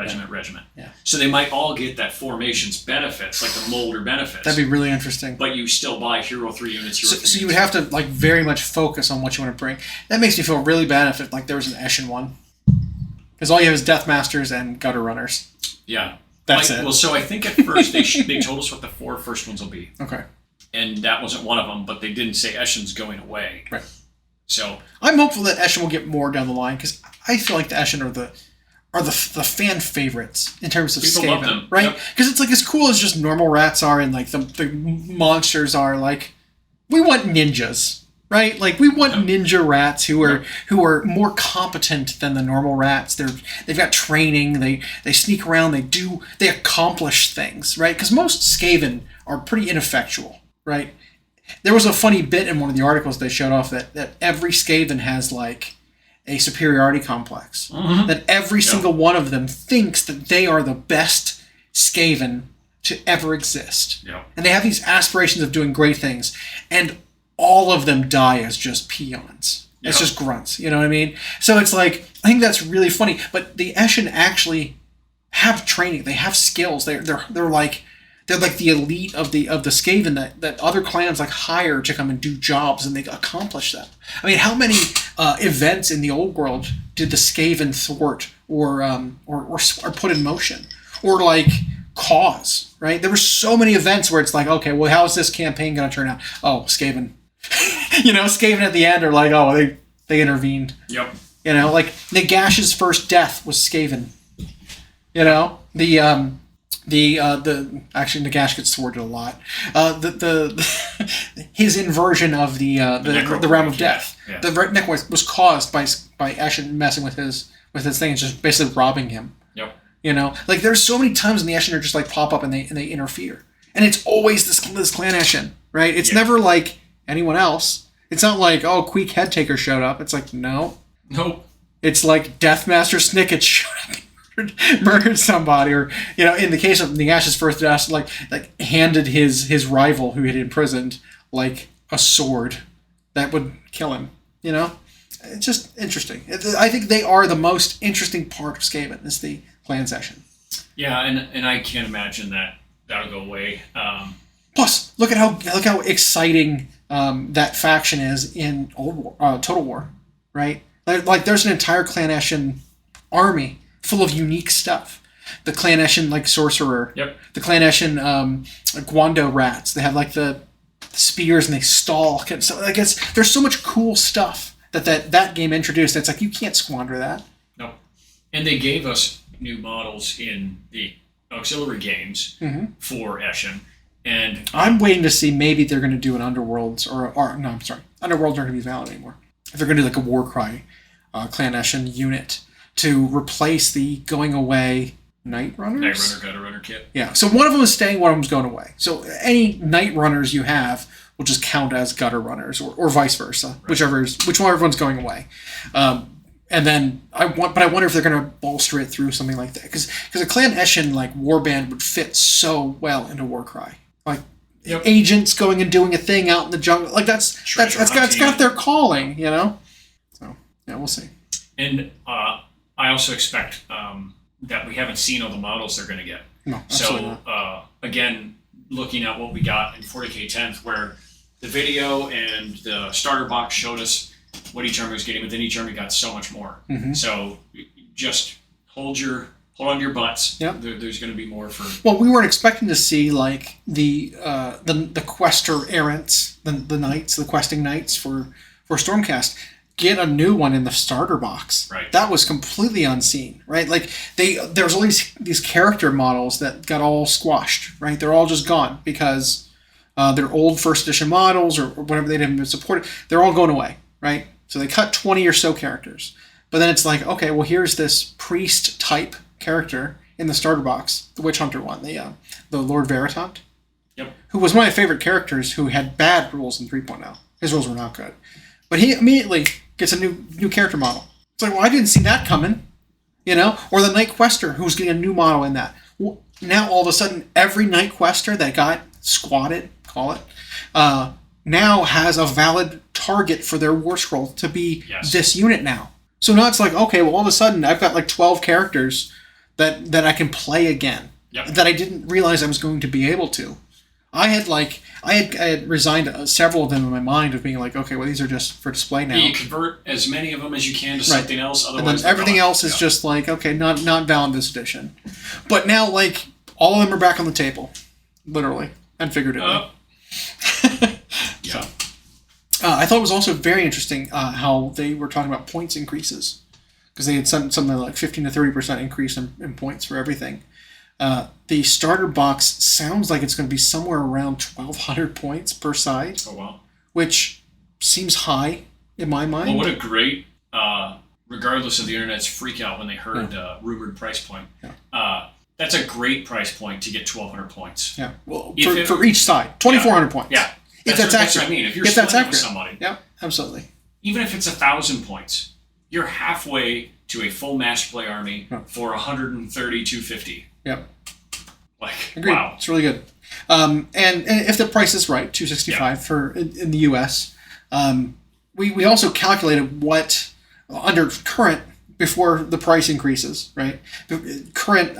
So they might all get that formation's benefits, like the Molder benefits. That'd be really interesting. But you still buy Hero 3 units, So you would have to like very much focus on what you want to bring. That makes me feel really bad if like there was an Eshin one. Because all you have is Death Masters and Gutter Runners. Yeah. That's it. Well, so I think at first they told us what the 4 first ones will be. Okay. And that wasn't one of them, but they didn't say Eshin's going away. Right. So I'm hopeful that Eshin will get more down the line, because I feel like the Eshin are the fan favorites in terms of people Skaven, love them. right? Because it's like as cool as just normal rats are, and like the monsters are. Like we want ninjas, right? Like we want ninja rats who are more competent than the normal rats. They've got training. They sneak around. They accomplish things, right? Because most Skaven are pretty ineffectual. Right. There was a funny bit in one of the articles they showed off that every Skaven has like a superiority complex. That every single one of them thinks that they are the best Skaven to ever exist. And they have these aspirations of doing great things. And all of them die as just peons. It's just grunts. You know what I mean? So it's like, I think that's really funny. But the Eshin actually have training. They have skills. They're like the elite of the Skaven that other clans like hire to come and do jobs, and they accomplish them. I mean, how many events in the old world did the Skaven thwart or put in motion, or like cause? Right? There were so many events where it's like, okay, well, how is this campaign going to turn out? Oh, Skaven. Skaven at the end are like, oh, they intervened. Yep. Like Nagash's first death was Skaven. Actually Nagash gets thwarted a lot. His inversion of the realm of death. Yeah. The Necro was caused by Eshin messing with his thing and just basically robbing him. Yep. Like there's so many times when the Eshin just like pop up and they interfere, and it's always this clan Eshin, right? It's never like anyone else. It's not like Queek Headtaker showed up. It's like no. Nope. It's like Deathmaster Snicket showed up. murdered somebody, or in the case of the Ash's first death, like handed his rival who he had imprisoned like a sword that would kill him. It's just interesting. I think they are the most interesting part of Skaven is the clan session. Yeah, and I can't imagine that'll go away. Plus, look how exciting that faction is in Total War, right? Like there's an entire Clan Eshin army full of unique stuff. The Clan Eshin sorcerer. Yep. The Clan Eshin Guando rats. They have the spears and they stalk, and so there's so much cool stuff that game introduced. It's like you can't squander that. No, and they gave us new models in the auxiliary games for Eshin, and I'm waiting to see maybe they're going to do an Underworlds Underworlds aren't going to be valid anymore. If they're going to do a Warcry Clan Eshin unit to replace the going away Night Runners? Night Runner, Gutter Runner kit. Yeah, so one of them is staying, one of them is going away. So any Night Runners you have will just count as Gutter Runners, or vice versa, right. Whichever one's going away. And then I wonder if they're going to bolster it through something like that, because a Clan Eshin warband would fit so well into Warcry. Yep. Agents going and doing a thing out in the jungle, that's got their calling, So yeah, we'll see. And I also expect that we haven't seen all the models they're going to get. No, so again, looking at what we got in 40K 10th, where the video and the starter box showed us what each army was getting, but then each army got so much more. Mm-hmm. So just hold on to your butts. Yep. There's going to be more for. Well, we weren't expecting to see the quester errants, the knights, the questing knights for Stormcast get a new one in the starter box. Right. That was completely unseen, right? There's all these character models that got all squashed, right? They're all just gone because they're old first edition models or whatever they didn't support it. They're all going away, right? So they cut 20 or so characters. But then it's okay, well, here's this priest type character in the starter box, the Witch Hunter one, the Lord Veritant. Yep. Who was one of my favorite characters who had bad rules in 3.0. His rules were not good. But he immediately gets a new character model. It's well, I didn't see that coming, Or the Night Quester, who's getting a new model in that. Well, now, all of a sudden, every Night Quester that got squatted, call it, now has a valid target for their War Scroll to be this unit now. So now it's okay, well, all of a sudden, I've got 12 characters that I can play again. Yep. That I didn't realize I was going to be able to. I had resigned several of them in my mind of being okay, well, these are just for display now. Yeah, you convert as many of them as you can to something else. Otherwise, and then everything else is just okay, not valid this edition. But now all of them are back on the table, literally and figuratively. Yeah. I thought it was also very interesting how they were talking about points increases, because they had something like 15 to 30% increase in points for everything. The starter box sounds like it's going to be somewhere around 1,200 points per side. Oh, wow. Which seems high in my mind. Well, what a great, regardless of the internet's freak out when they heard rumored price point. Yeah. That's a great price point to get 1,200 points. Yeah. Well, for each side, 2,400 points. Yeah. If that's accurate. That's what I mean. If you're splitting with somebody. Yeah, absolutely. Even if it's 1,000 points, you're halfway to a full match play army for 130, 250. Yep. Agreed. Wow. It's really good. And if the price is right, $265 for in the U.S. We also calculated what under current before the price increases, right? The current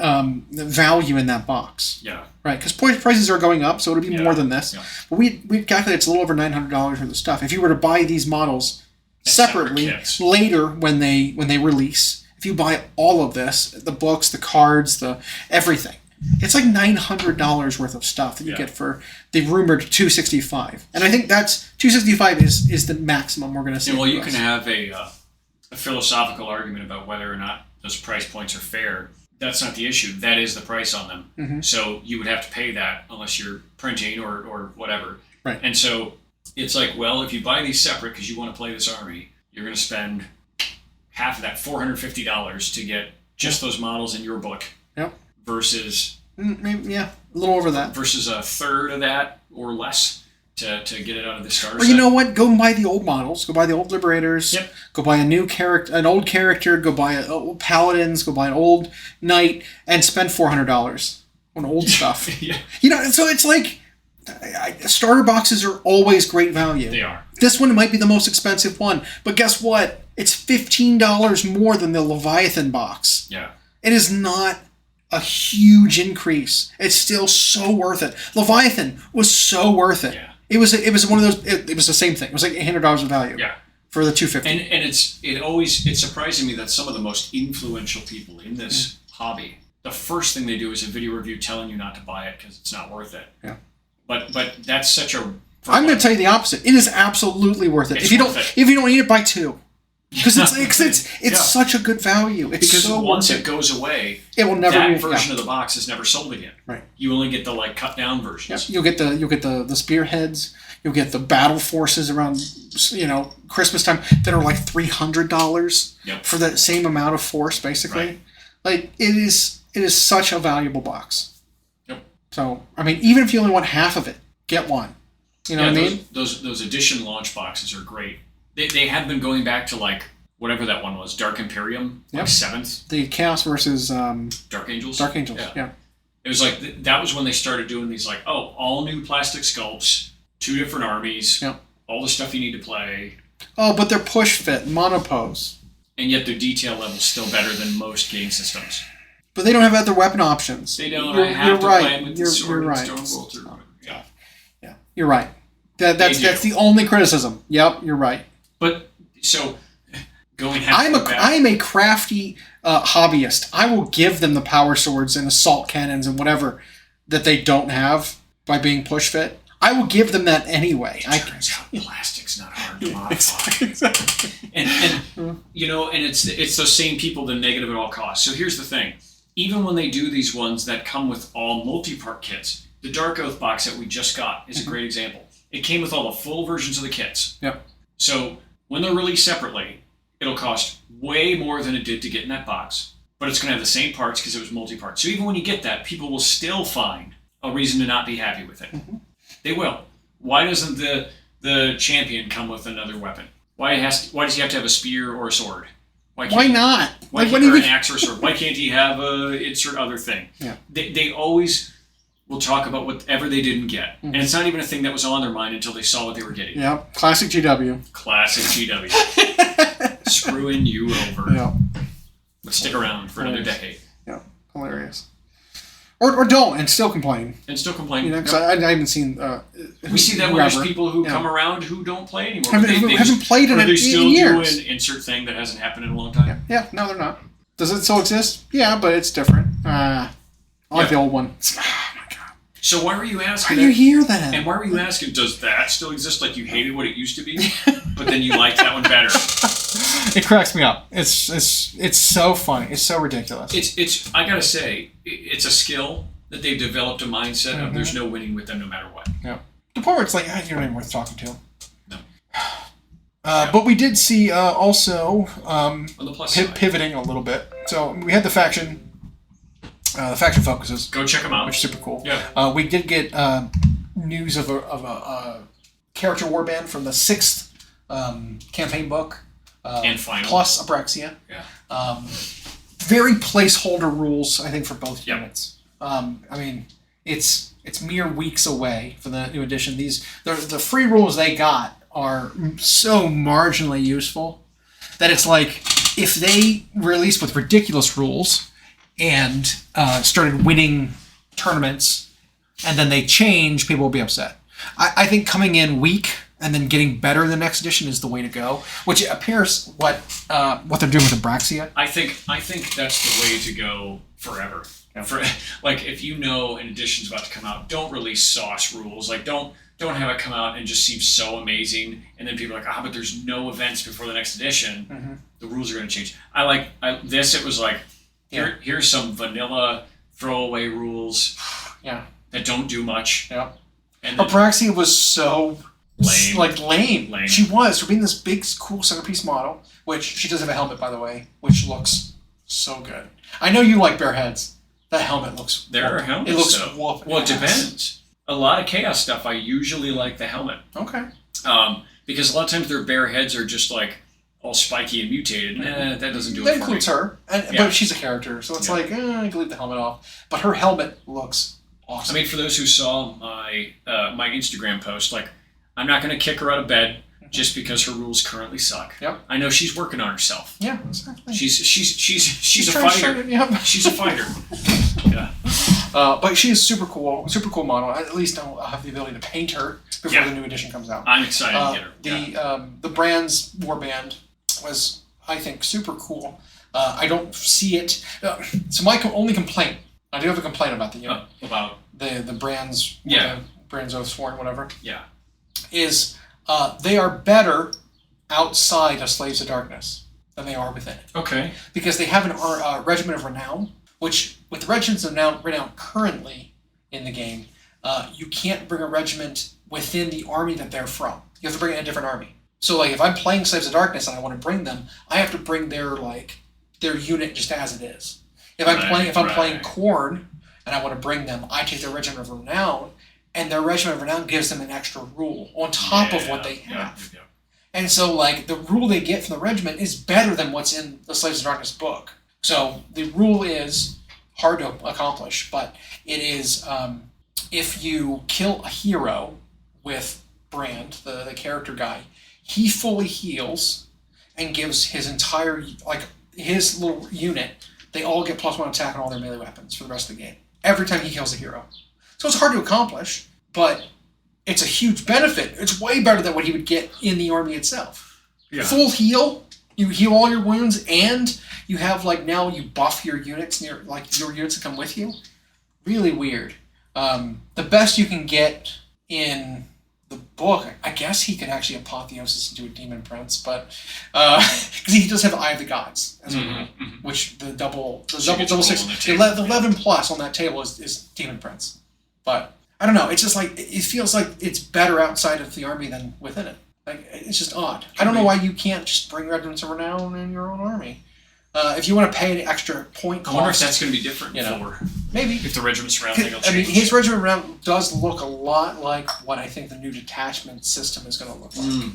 value in that box. Yeah. Right, because prices are going up, so it'll be more than this. Yeah. But we calculated it's a little over $900 worth of stuff. If you were to buy these models separately later when they release, if you buy all of this, the books, the cards, the everything, it's $900 worth of stuff that you get for the rumored $265. And I think that's $265 is the maximum we're going to see. Well, you can have a philosophical argument about whether or not those price points are fair. That's not the issue. That is the price on them. Mm-hmm. So you would have to pay that unless you're printing or whatever. Right. And so it's well, if you buy these separate because you want to play this army, you're going to spend half of that, $450, to get just those models in your book. Yep. Versus maybe, a little over that. Versus a third of that or less to get it out of the starter Or you know what? Go and buy the old models. Go buy the old Liberators. Yep. Go buy an old character. Go buy old Paladins. Go buy an old Knight and spend $400 on old stuff. Yeah. You know, so it's like starter boxes are always great value. They are. This one might be the most expensive one, but guess what? It's $15 more than the Leviathan box. Yeah. It is not a huge increase. It's still so worth it. Leviathan was so worth it. Yeah. It was one of those. It was the same thing. It was like $800 of value. Yeah. For the $250. And it's surprising me that some of the most influential people in this hobby, the first thing they do is a video review telling you not to buy it because it's not worth it. Yeah. But that's such a. I'm going to tell you the opposite. It is absolutely worth it. It's If you worth don't it. if you don't need it, buy two. Because it's Yeah. such a good value. It's Because so once worth it goes away, it will never that be version of the box is never sold again. Right. You only get the cut down versions. You'll get the spearheads. You'll get the battle forces around Christmas time that are like $300 Yep. for the same amount of force, basically. Right. Like it is such a valuable box. Yep. So I mean, even if you only want half of it, get one. You know what I mean? Those edition launch boxes are great. They have been going back to like whatever that one was, Dark Imperium, like 7th. The Chaos versus Dark Angels. Dark Angels. Yeah. It was like that was when they started doing these like all new plastic sculpts, 2 different armies, all the stuff you need to play. Oh, but they're push fit, monopose. And yet their detail level's still better than most game systems. But they don't have other weapon options. They don't. You're I have to right. play them with the sword you're and right. Stormbolt or whatever. Yeah. Yeah, you're right. That's the only criticism. Yep, you're right. But so going. I'm a crafty hobbyist. I will give them the power swords and assault cannons and whatever that they don't have by being push fit. I will give them that anyway. It turns out plastic's not hard to modify. Exactly. And it's those same people that negative at all costs. So here's the thing. Even when they do these ones that come with all multi-part kits, the Dark Oath box that we just got is a great example. It came with all the full versions of the kits. Yep. So when they're released separately, it'll cost way more than it did to get in that box. But it's going to have the same parts because it was multi-part. So even when you get that, people will still find a reason to not be happy with it. Mm-hmm. They will. Why doesn't the champion come with another weapon? Why does he have to have a spear or a sword? Why not? Why can't an axe or a sword? Why can't he have a insert other thing? Yeah. They always will talk about whatever they didn't get. Mm-hmm. And it's not even a thing that was on their mind until they saw what they were getting. Yeah. Classic GW. Classic GW. Screwing you over. Yeah. But stick around for another decade. Yeah. Hilarious. Or don't, and still complain. And still complain. You know, because I haven't seen... we see that when there's people who come around who don't play anymore. Haven't played in years. Still doing insert thing that hasn't happened in a long time. Yeah, no, they're not. Does it still exist? Yeah, but it's different. I like the old one. Oh, my God. So why were you asking... Why are you here, then? And why were you asking, does that still exist? Like you hated what it used to be, but then you liked that one better? It cracks me up. It's so funny. It's so ridiculous. It's I gotta say, it's a skill that they've developed a mindset of there's no winning with them no matter what. Yeah. The part where it's like, you're not even worth talking to. No. But we did see also on the plus side. Pivoting a little bit. So we had the faction focuses. Go check them out. Which is super cool. Yeah. We did get news of a character warband from the 6th campaign book. And final. Plus Abraxia. Yeah. Very placeholder rules, I think, for both Yep. units. I mean, it's mere weeks away for the new edition. The free rules they got are so marginally useful that it's like if they released with ridiculous rules and started winning tournaments and then they change, people will be upset. I think coming in weak and then getting better the next edition is the way to go, which appears what they're doing with Abraxia. I think that's the way to go forever. For like, if you know an edition's about to come out, don't release sauce rules. Like, don't have it come out and just seem so amazing, and then people are like, but there's no events before the next edition. Mm-hmm. The rules are going to change. This. It was like, here's some vanilla throwaway rules. Yeah. That don't do much. Yeah. And Abraxia was so lame. Lame. She was for being this big, cool centerpiece model, which she does have a helmet, by the way, which looks so good. I know you like bare heads. That helmet looks... There are helmets. It looks so. whoop. Well, it depends. a lot of chaos stuff, I usually like the helmet. Okay. Because a lot of times their bare heads are just like all spiky and mutated. That doesn't do it That for me. includes her, but she's a character, so it's like, I can leave the helmet off. But her helmet looks awesome. I mean, for those who saw my my Instagram post, like, I'm not going to kick her out of bed just because her rules currently suck. Yep. I know she's working on herself. Yeah, exactly. She's a fighter. Yep. She's a fighter. Yeah. But she is super cool model. At least I'll have the ability to paint her before the new edition comes out. I'm excited to get her. The Brand's Warband was, I think, super cool. I don't see it. So my only complaint, I do have a complaint about the unit. About? The Brand's, Brand's Oathsworn, whatever. Yeah. Is they are better outside of Slaves of Darkness than they are within it. Okay. Because they have a Regiment of Renown, which, with the Regiments of Renown currently in the game, you can't bring a regiment within the army that they're from. You have to bring in a different army. So, like, if I'm playing Slaves of Darkness and I want to bring them, I have to bring their unit just as it is. If I'm playing Khorne and I want to bring them, I take their Regiment of Renown, and their Regiment of Renown gives them an extra rule on top of what they have. Yeah. And so, like, the rule they get from the regiment is better than what's in the Slaves of Darkness book. So the rule is hard to accomplish, but it is if you kill a hero with Brand, the character guy, he fully heals and gives his entire, like, his little unit, they all get +1 attack on all their melee weapons for the rest of the game. Every time he kills a hero. So it's hard to accomplish, but it's a huge benefit. It's way better than what he would get in the army itself. Yeah. Full heal, you heal all your wounds, and you have, like, now you buff your units, your units that come with you. Really weird. The best you can get in the book, I guess he could actually apotheosis into a demon prince, but because he does have Eye of the Gods as well, which the double 6, the 11 plus on that table is demon prince. But I don't know. It's just like it feels like it's better outside of the army than within it. Like, it's just odd. I don't know why you can't just bring Regiments of Renown in your own army. If you want to pay an extra point cost, I wonder if that's going to be different for maybe if the Regiments of Renown thing will change. I mean, his Regiment of Renown does look a lot like what I think the new detachment system is going to look like.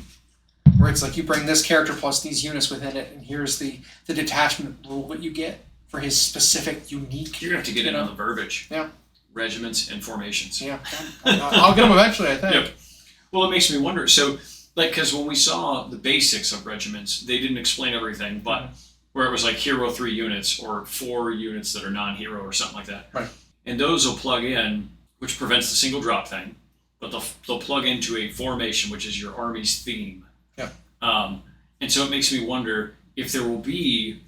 Where it's like you bring this character plus these units within it, and here's the detachment rule that you get for his specific, unique. You're going to have to get in on the verbiage. Yeah. Regiments and formations. Yeah. I'll get them eventually, I think. Yep. Well, it makes me wonder. So, like, because when we saw the basics of regiments, they didn't explain everything, but where it was like hero 3 units or 4 units that are non-hero or something like that. Right. And those will plug in, which prevents the single drop thing, but they'll plug into a formation, which is your army's theme. Yeah. And so it makes me wonder if there will be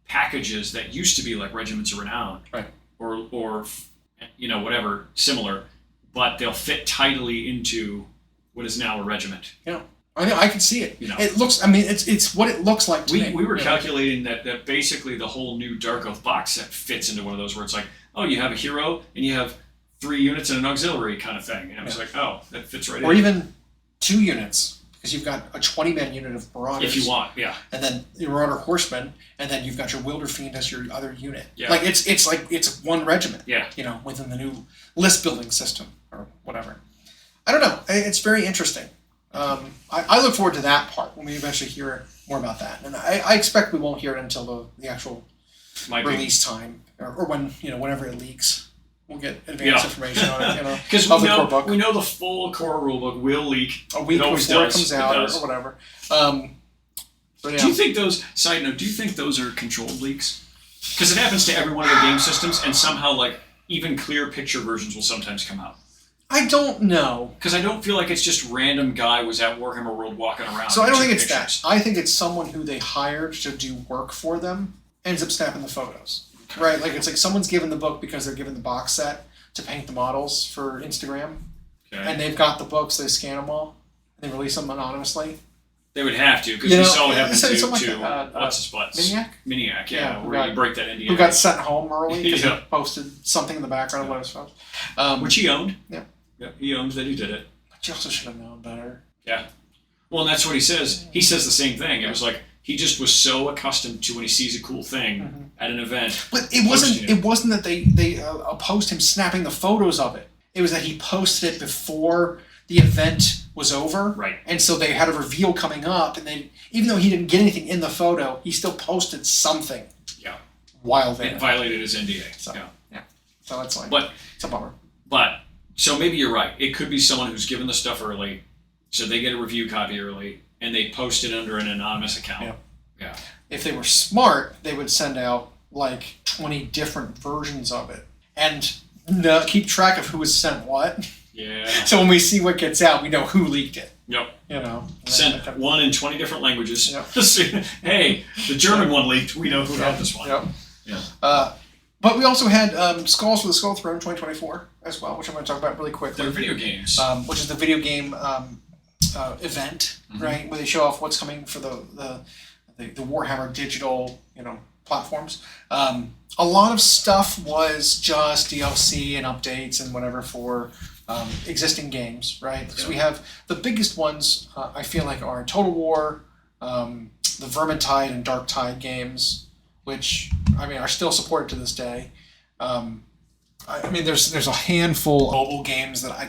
packages that used to be like Regiments of Renown, right, or whatever similar, but they'll fit tidily into what is now a regiment. Yeah. I can see it. It looks. I mean, it's what it looks like to me. We were calculating that basically the whole new Dark Oath box set fits into one of those where it's like, oh, you have a hero and you have 3 units and an auxiliary kind of thing, and I was like, oh, that fits right in. Or even 2 units, because you've got a 20-man unit of Marauders. If you want, yeah. And then your Marauder Horsemen, and then you've got your Wilder Fiend as your other unit. Yeah. Like it's one regiment. Yeah. Within the new list building system or whatever. I don't know. It's very interesting. I look forward to that part when we eventually hear more about that, and I expect we won't hear it until the actual release time or when whenever it leaks. We'll get advanced information on it, because we know the full core rulebook will leak a week before it comes out or whatever. Do you think those? Side note: do you think those are controlled leaks? Because it happens to every one of the game systems, and somehow like even clear picture versions will sometimes come out. I don't know. Because I don't feel like it's just random guy was at Warhammer World walking around. So I don't think it's that. I think it's someone who they hired to do work for them ends up snapping the photos. Right? Like, it's like someone's given the book because they're given the box set to paint the models for Instagram. Okay. And they've got the books, they scan them all, and they release them anonymously. They would have to, because we saw what happened to what's his butts? Miniac, yeah, where you break that NDA. Who got sent home early because he posted something in the background of one of his photos. Which he owned. Yeah. Yeah, he owns that he did it. But you also should have known better. Yeah. Well, and that's what he says. He says the same thing. It was like, he just was so accustomed to when he sees a cool thing at an event. But it wasn't that they opposed him snapping the photos of it. It was that he posted it before the event was over. Right. And so they had a reveal coming up, and they, even though he didn't get anything in the photo, he still posted something. Yeah. While there. It violated his NDA. So, yeah. So that's like, But it's a bummer. But, so maybe you're right. It could be someone who's given the stuff early, so they get a review copy early, and they post it under an anonymous account. Yeah. If they were smart, they would send out like 20 different versions of it and keep track of who was sent what. Yeah. So when we see what gets out, we know who leaked it. Yep. You know. Sent one in 20 different languages. Yep. Hey, the German one leaked. We know who had this one. Yep. Yeah. But we also had Skulls for the Skull Throne 2024 as well, which I'm going to talk about really quickly. They're video games. Which is the video game event, right? Where they show off what's coming for the Warhammer digital, platforms. A lot of stuff was just DLC and updates and whatever for existing games, right? Because we have the biggest ones, I feel like, are Total War, the Vermintide and Darktide games, which are still supported to this day. There's a handful of mobile games that I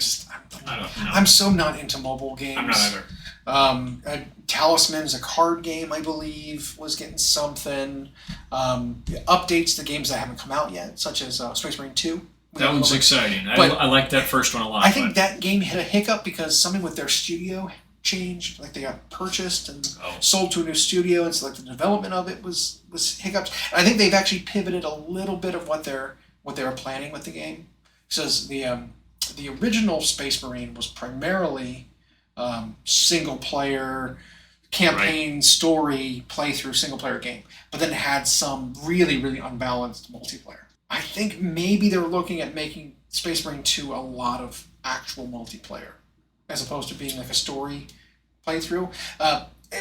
don't know. I'm so not into mobile games. I'm not either. Talisman's a card game, I believe, was getting something. Updates to games that haven't come out yet, such as Space Marine 2. That one's exciting. But I like that first one a lot. I think that game hit a hiccup because something with their studio changed. Like they got purchased and sold to a new studio, and so like the development of it was hiccups. And I think they've actually pivoted a little bit of what they were planning with the game. Because the original Space Marine was primarily single player campaign story playthrough single player game, but then it had some really, really unbalanced multiplayer. I think maybe they were looking at making Space Marine 2 a lot of actual multiplayer as opposed to being like a story playthrough.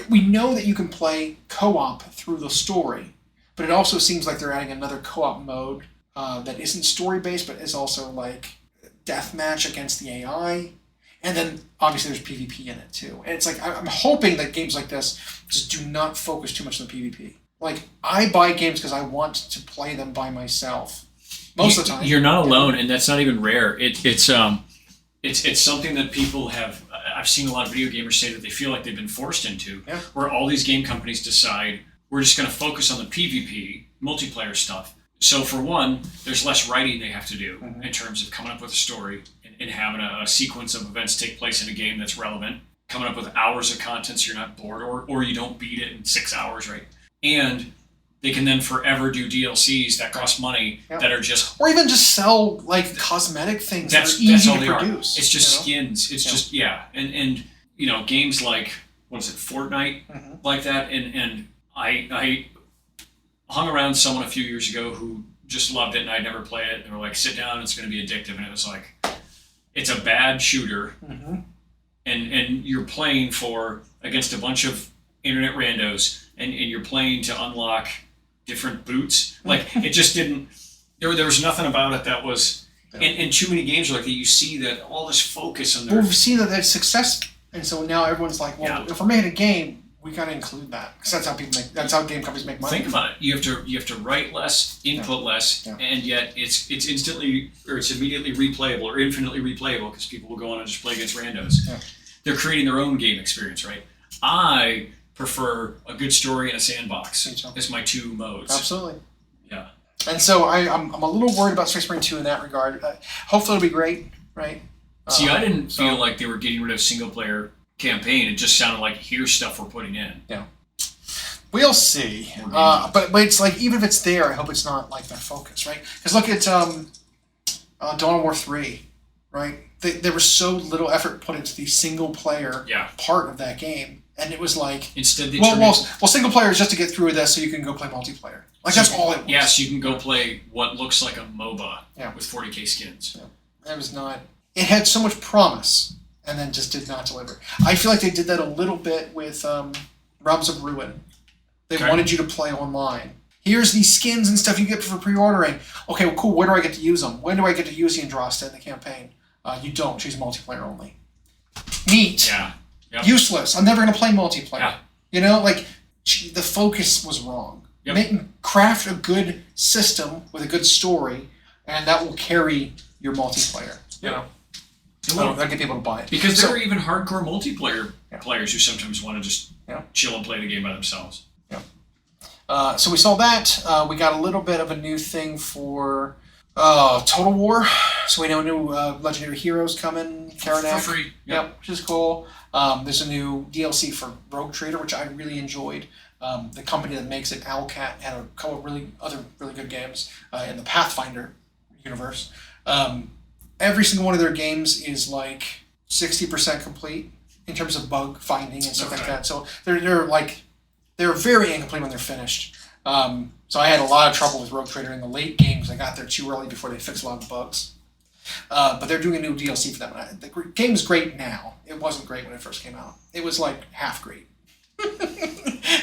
We know that you can play co-op through the story, but it also seems like they're adding another co-op mode that isn't story based but is also like deathmatch against the AI. And then, obviously, there's PvP in it, too. And it's like, I'm hoping that games like this just do not focus too much on the PvP. Like, I buy games because I want to play them by myself. Most of the time. You're not alone, and that's not even rare. It's something that people have... I've seen a lot of video gamers say that they feel like they've been forced into, where all these game companies decide, we're just going to focus on the PvP, multiplayer stuff. So, for one, there's less writing they have to do in terms of coming up with a story and having a sequence of events take place in a game that's relevant, coming up with hours of content so you're not bored, or you don't beat it in 6 hours, right? And they can then forever do DLCs that cost money that are just... Or even just sell, like, cosmetic things that are easy to produce. It's just skins. It's just, And games like, what is it, Fortnite, like that, and I hung around someone a few years ago who just loved it, and I'd never played it. They were like, sit down, it's going to be addictive. And it was like, it's a bad shooter, and you're playing against a bunch of internet randos, and you're playing to unlock different boots. Like, it just didn't, there was nothing about it that was, and too many games like that, you see that all this focus on their... Well, we've seen that that's success, and so now everyone's like, well, if we're making a game, we got to include that, because that's how game companies make money. Think about it. You have to write less, input less, and yet it's immediately replayable or infinitely replayable because people will go on and just play against randos. They're creating their own game experience, right? I prefer a good story and a sandbox as my two modes. Absolutely. Yeah. And so I'm a little worried about Space Marine 2 in that regard. Hopefully it'll be great, right? See, I didn't feel like they were getting rid of single player campaign. It just sounded like here's stuff we're putting in. Yeah. We'll see. But it's like, even if it's there, I hope it's not like their focus, right? Because look at Dawn of War 3, right? There was so little effort put into the single player part of that game. And it was like... Instead they single player is just to get through this so you can go play multiplayer. Like, that's all it was. Yeah, so you can go play what looks like a MOBA with 40k skins. Yeah. It was not... It had so much promise, and then just did not deliver. I feel like they did that a little bit with Realms of Ruin. They wanted you to play online. Here's these skins and stuff you get for pre-ordering. Okay, well, cool. Where do I get to use them? When do I get to use the Andraste in the campaign? You don't. Choose multiplayer only. Neat. Yeah. Yep. Useless. I'm never going to play multiplayer. Yeah. The focus was wrong. Yep. Craft a good system with a good story, and that will carry your multiplayer. Yeah. That'll get people to buy it. Because there are even hardcore multiplayer Yeah. players who sometimes want to just chill and play the game by themselves. Yeah. So we saw that. We got a little bit of a new thing for Total War. So we know new Legendary Heroes coming. Karanak. For free. Yep, which is cool. There's a new DLC for Rogue Trader, which I really enjoyed. The company that makes it, Owlcat, had a couple of really good games in the Pathfinder universe. Every single one of their games is like 60% complete in terms of bug finding and stuff like that. So they're very incomplete when they're finished. So I had a lot of trouble with Rogue Trader in the late games. I got there too early before they fixed a lot of the bugs. But they're doing a new DLC for them. The game's great now. It wasn't great when it first came out. It was like half great.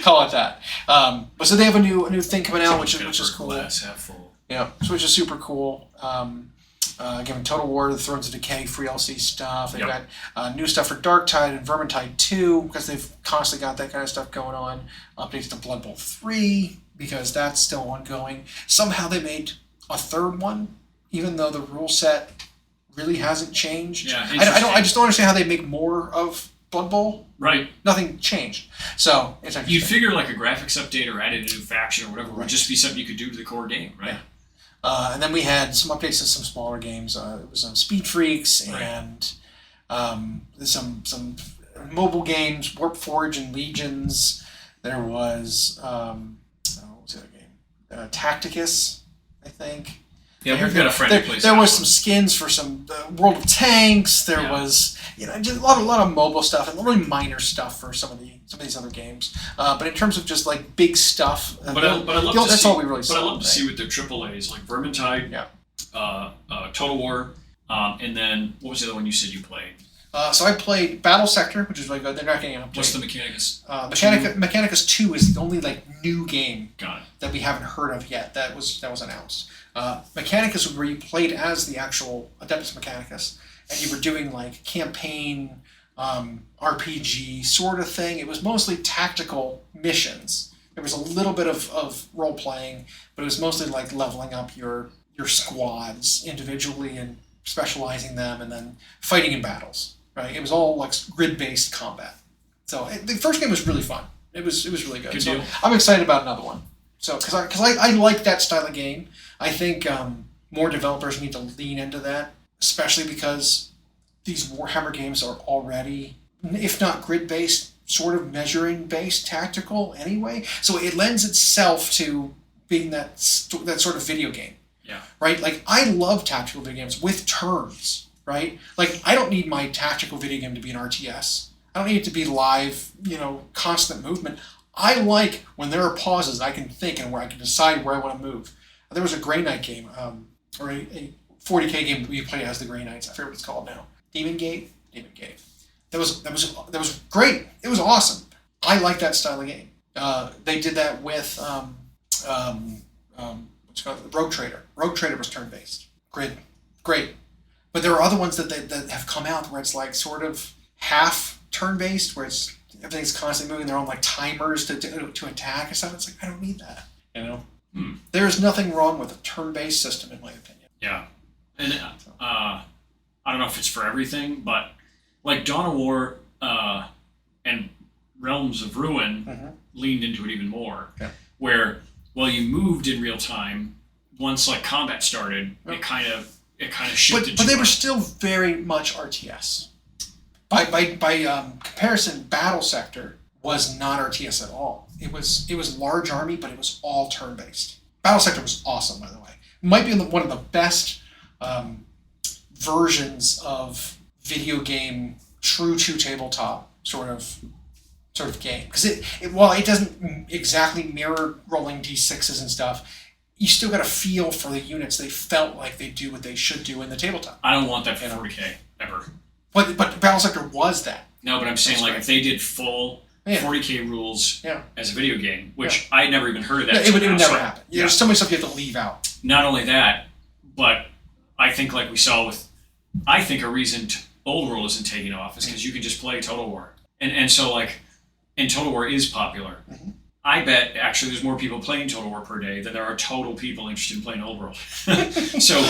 Call it that. But so they have a new thing coming out, which is cool. Glass half full. Yeah, which is super cool. Again, Total War, the Thrones of Decay, free LC stuff. They've got new stuff for Darktide and Vermintide 2, because they've constantly got that kind of stuff going on. Updates to Blood Bowl 3, because that's still ongoing. Somehow they made a third one, even though the rule set really hasn't changed. Yeah, I just don't understand how they make more of Blood Bowl. Right. Nothing changed. So it's You'd figure like a graphics update or added a new faction or whatever would just be something you could do to the core game, right? Yeah. And then we had some updates to some smaller games. It was Speed Freaks and some mobile games, Warp Forge and Legions. There was what was the other game? Tacticus, I think. Yeah, we've got a friend who plays There that was one. some skins for some World of Tanks. There was just a lot of mobile stuff and really minor stuff for some of these other games. But in terms of just like big stuff, that's all we really saw. But I love to see with their AAAs like Vermintide, Total War, and then what was the other one you said you played? So I played Battle Sector, which is really good. They're not getting an update. What's the Mechanicus? Mechanicus 2 is the only new game Got it. that we haven't heard of yet. That was announced. Mechanicus was where you played as the actual Adeptus Mechanicus, and you were doing like campaign, RPG sort of thing. It was mostly tactical missions. There was a little bit of role playing, but it was mostly like leveling up your squads individually and specializing them, and then fighting in battles. Right? It was all like grid-based combat. So the first game was really fun. It was really good. So I'm excited about another one. So because I like that style of game. I think more developers need to lean into that, especially because these Warhammer games are already, if not grid-based, sort of measuring-based, tactical anyway. So it lends itself to being that sort of video game. Yeah. Right? Like, I love tactical video games with turns, right? Like, I don't need my tactical video game to be an RTS. I don't need it to be live, constant movement. I like when there are pauses I can think and where I can decide where I want to move. There was a Grey Knight game, or a 40k game that we play as the Grey Knights. I forget what it's called now. Demon Gate. That was great. It was awesome. I like that style of game. They did that with what's it called? Rogue Trader. Rogue Trader was turn-based. Grid. Great. But there are other ones that have come out where it's like sort of half turn-based, where it's everything's constantly moving. They're on like timers to attack and stuff. It's like, I don't need that. There's nothing wrong with a turn-based system, in my opinion. Yeah. And I don't know if it's for everything, but like Dawn of War and Realms of Ruin leaned into it even more. Yeah. Where while you moved in real time, once like combat started, it kind of shifted. But they were still very much RTS. By comparison, Battle Sector was not RTS at all. It was large army, but it was all turn-based. Battle Sector was awesome, by the way. Might be one of the best versions of video game, true to tabletop sort of game. Because while it doesn't exactly mirror rolling d6s and stuff, you still got a feel for the units. They felt like they do what they should do in the tabletop. I don't want that for 40k ever. But Battle Sector was that. No, but I'm saying if they did full 40k rules as a video game, which I never even heard of that. It would never happen. There's so much stuff you have to leave out. Not only that, but I think like we saw with, I think a reason Old World isn't taking off is because you can just play Total War. And so like, and Total War is popular. I bet actually there's more people playing Total War per day than there are total people interested in playing Old World. So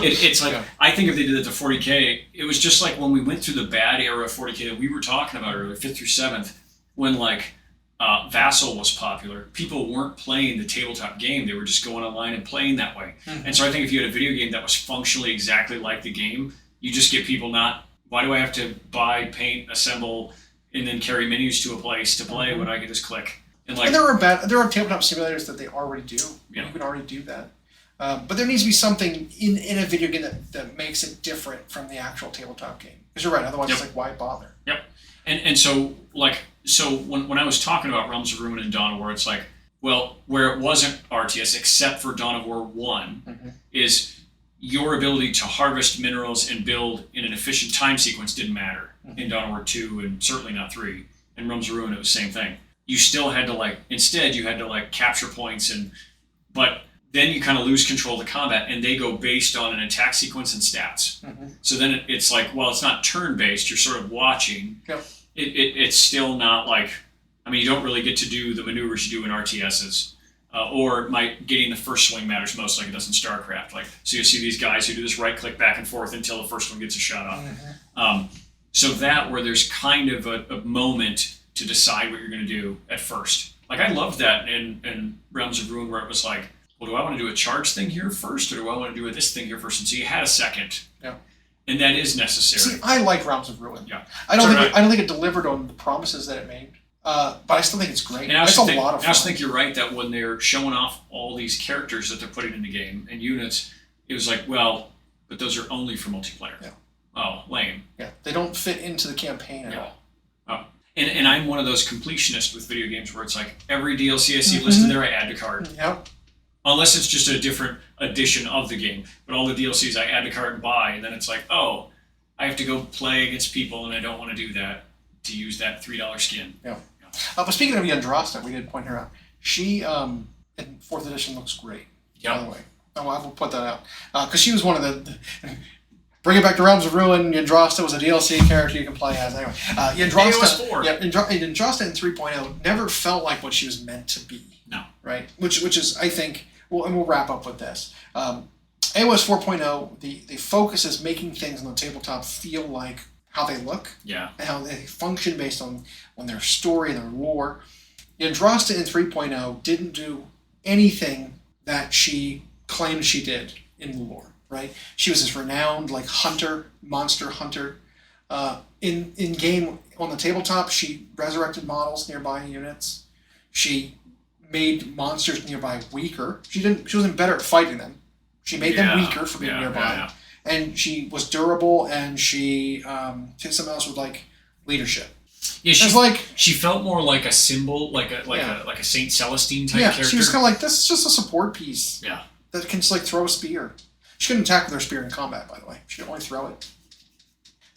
it's like, I think if they did it to 40K, it was just like when we went through the bad era of 40K that we were talking about earlier, 5th through 7th, when like Vassal was popular. People weren't playing the tabletop game. They were just going online and playing that way. And so I think if you had a video game that was functionally exactly like the game, you just get people not, why do I have to buy, paint, assemble, and then carry menus to a place to play when I can just click? And there are tabletop simulators that they already do. Yeah. You can already do that. But there needs to be something in a video game that makes it different from the actual tabletop game. Because you're right, otherwise it's like, why bother? Yep. And so when I was talking about Realms of Ruin and Dawn of War, it's like, well, where it wasn't RTS except for Dawn of War 1 is your ability to harvest minerals and build in an efficient time sequence didn't matter in Dawn of War 2 and certainly not 3. In Realms of Ruin, it was the same thing. You still had to instead you had to capture points but then you kind of lose control of the combat and they go based on an attack sequence and stats. So then it's like, well, it's not turn-based, you're sort of watching. Yep. It's still not you don't really get to do the maneuvers you do in RTSs. Or getting the first swing matters most like it does in StarCraft. So you see these guys who do this right-click back and forth until the first one gets a shot off. So that where there's kind of a moment to decide what you're going to do at first. I loved that in Realms of Ruin where it was like, well, do I want to do a charge thing here first or do I want to do this thing here first? And so you had a second. Yeah. And that is necessary. See, I like Realms of Ruin. Yeah. I don't think it delivered on the promises that it made. But I still think it's great. It's a lot of fun. I also think you're right that when they're showing off all these characters that they're putting in the game and units, it was like, well, but those are only for multiplayer. Yeah. Oh, lame. Yeah. They don't fit into the campaign at all. And I'm one of those completionists with video games where it's like every DLC I see listed there, I add to cart. Yep. Unless it's just a different edition of the game. But all the DLCs I add to cart and buy, and then it's like, oh, I have to go play against people, and I don't want to do that to use that $3 skin. Yeah. But speaking of Yandrasta, we did point her out. She, in 4th edition, looks great, by the way. I will put that out. Because she was one of the bring it back to Realms of Ruin. Yandrasta was a DLC character you can play as. Anyway, Yandrasta in 3.0 never felt like what she was meant to be. No. Right? Which is, I think, and we'll wrap up with this. AOS 4.0, the focus is making things on the tabletop feel like how they look. Yeah. And how they function based on their story and their lore. Yandrasta in 3.0 didn't do anything that she claimed she did in the lore. Right, she was this renowned monster hunter. In game on the tabletop, she resurrected models nearby units. She made monsters nearby weaker. She wasn't better at fighting them. She made them weaker for being nearby, and she was durable. And she did something else with leadership. Yeah, she felt more like a symbol, like a Saint Celestine type character. She was kind of like, this is just a support piece. Yeah, that can just throw a spear. She couldn't attack with her spear in combat, by the way. She could only throw it.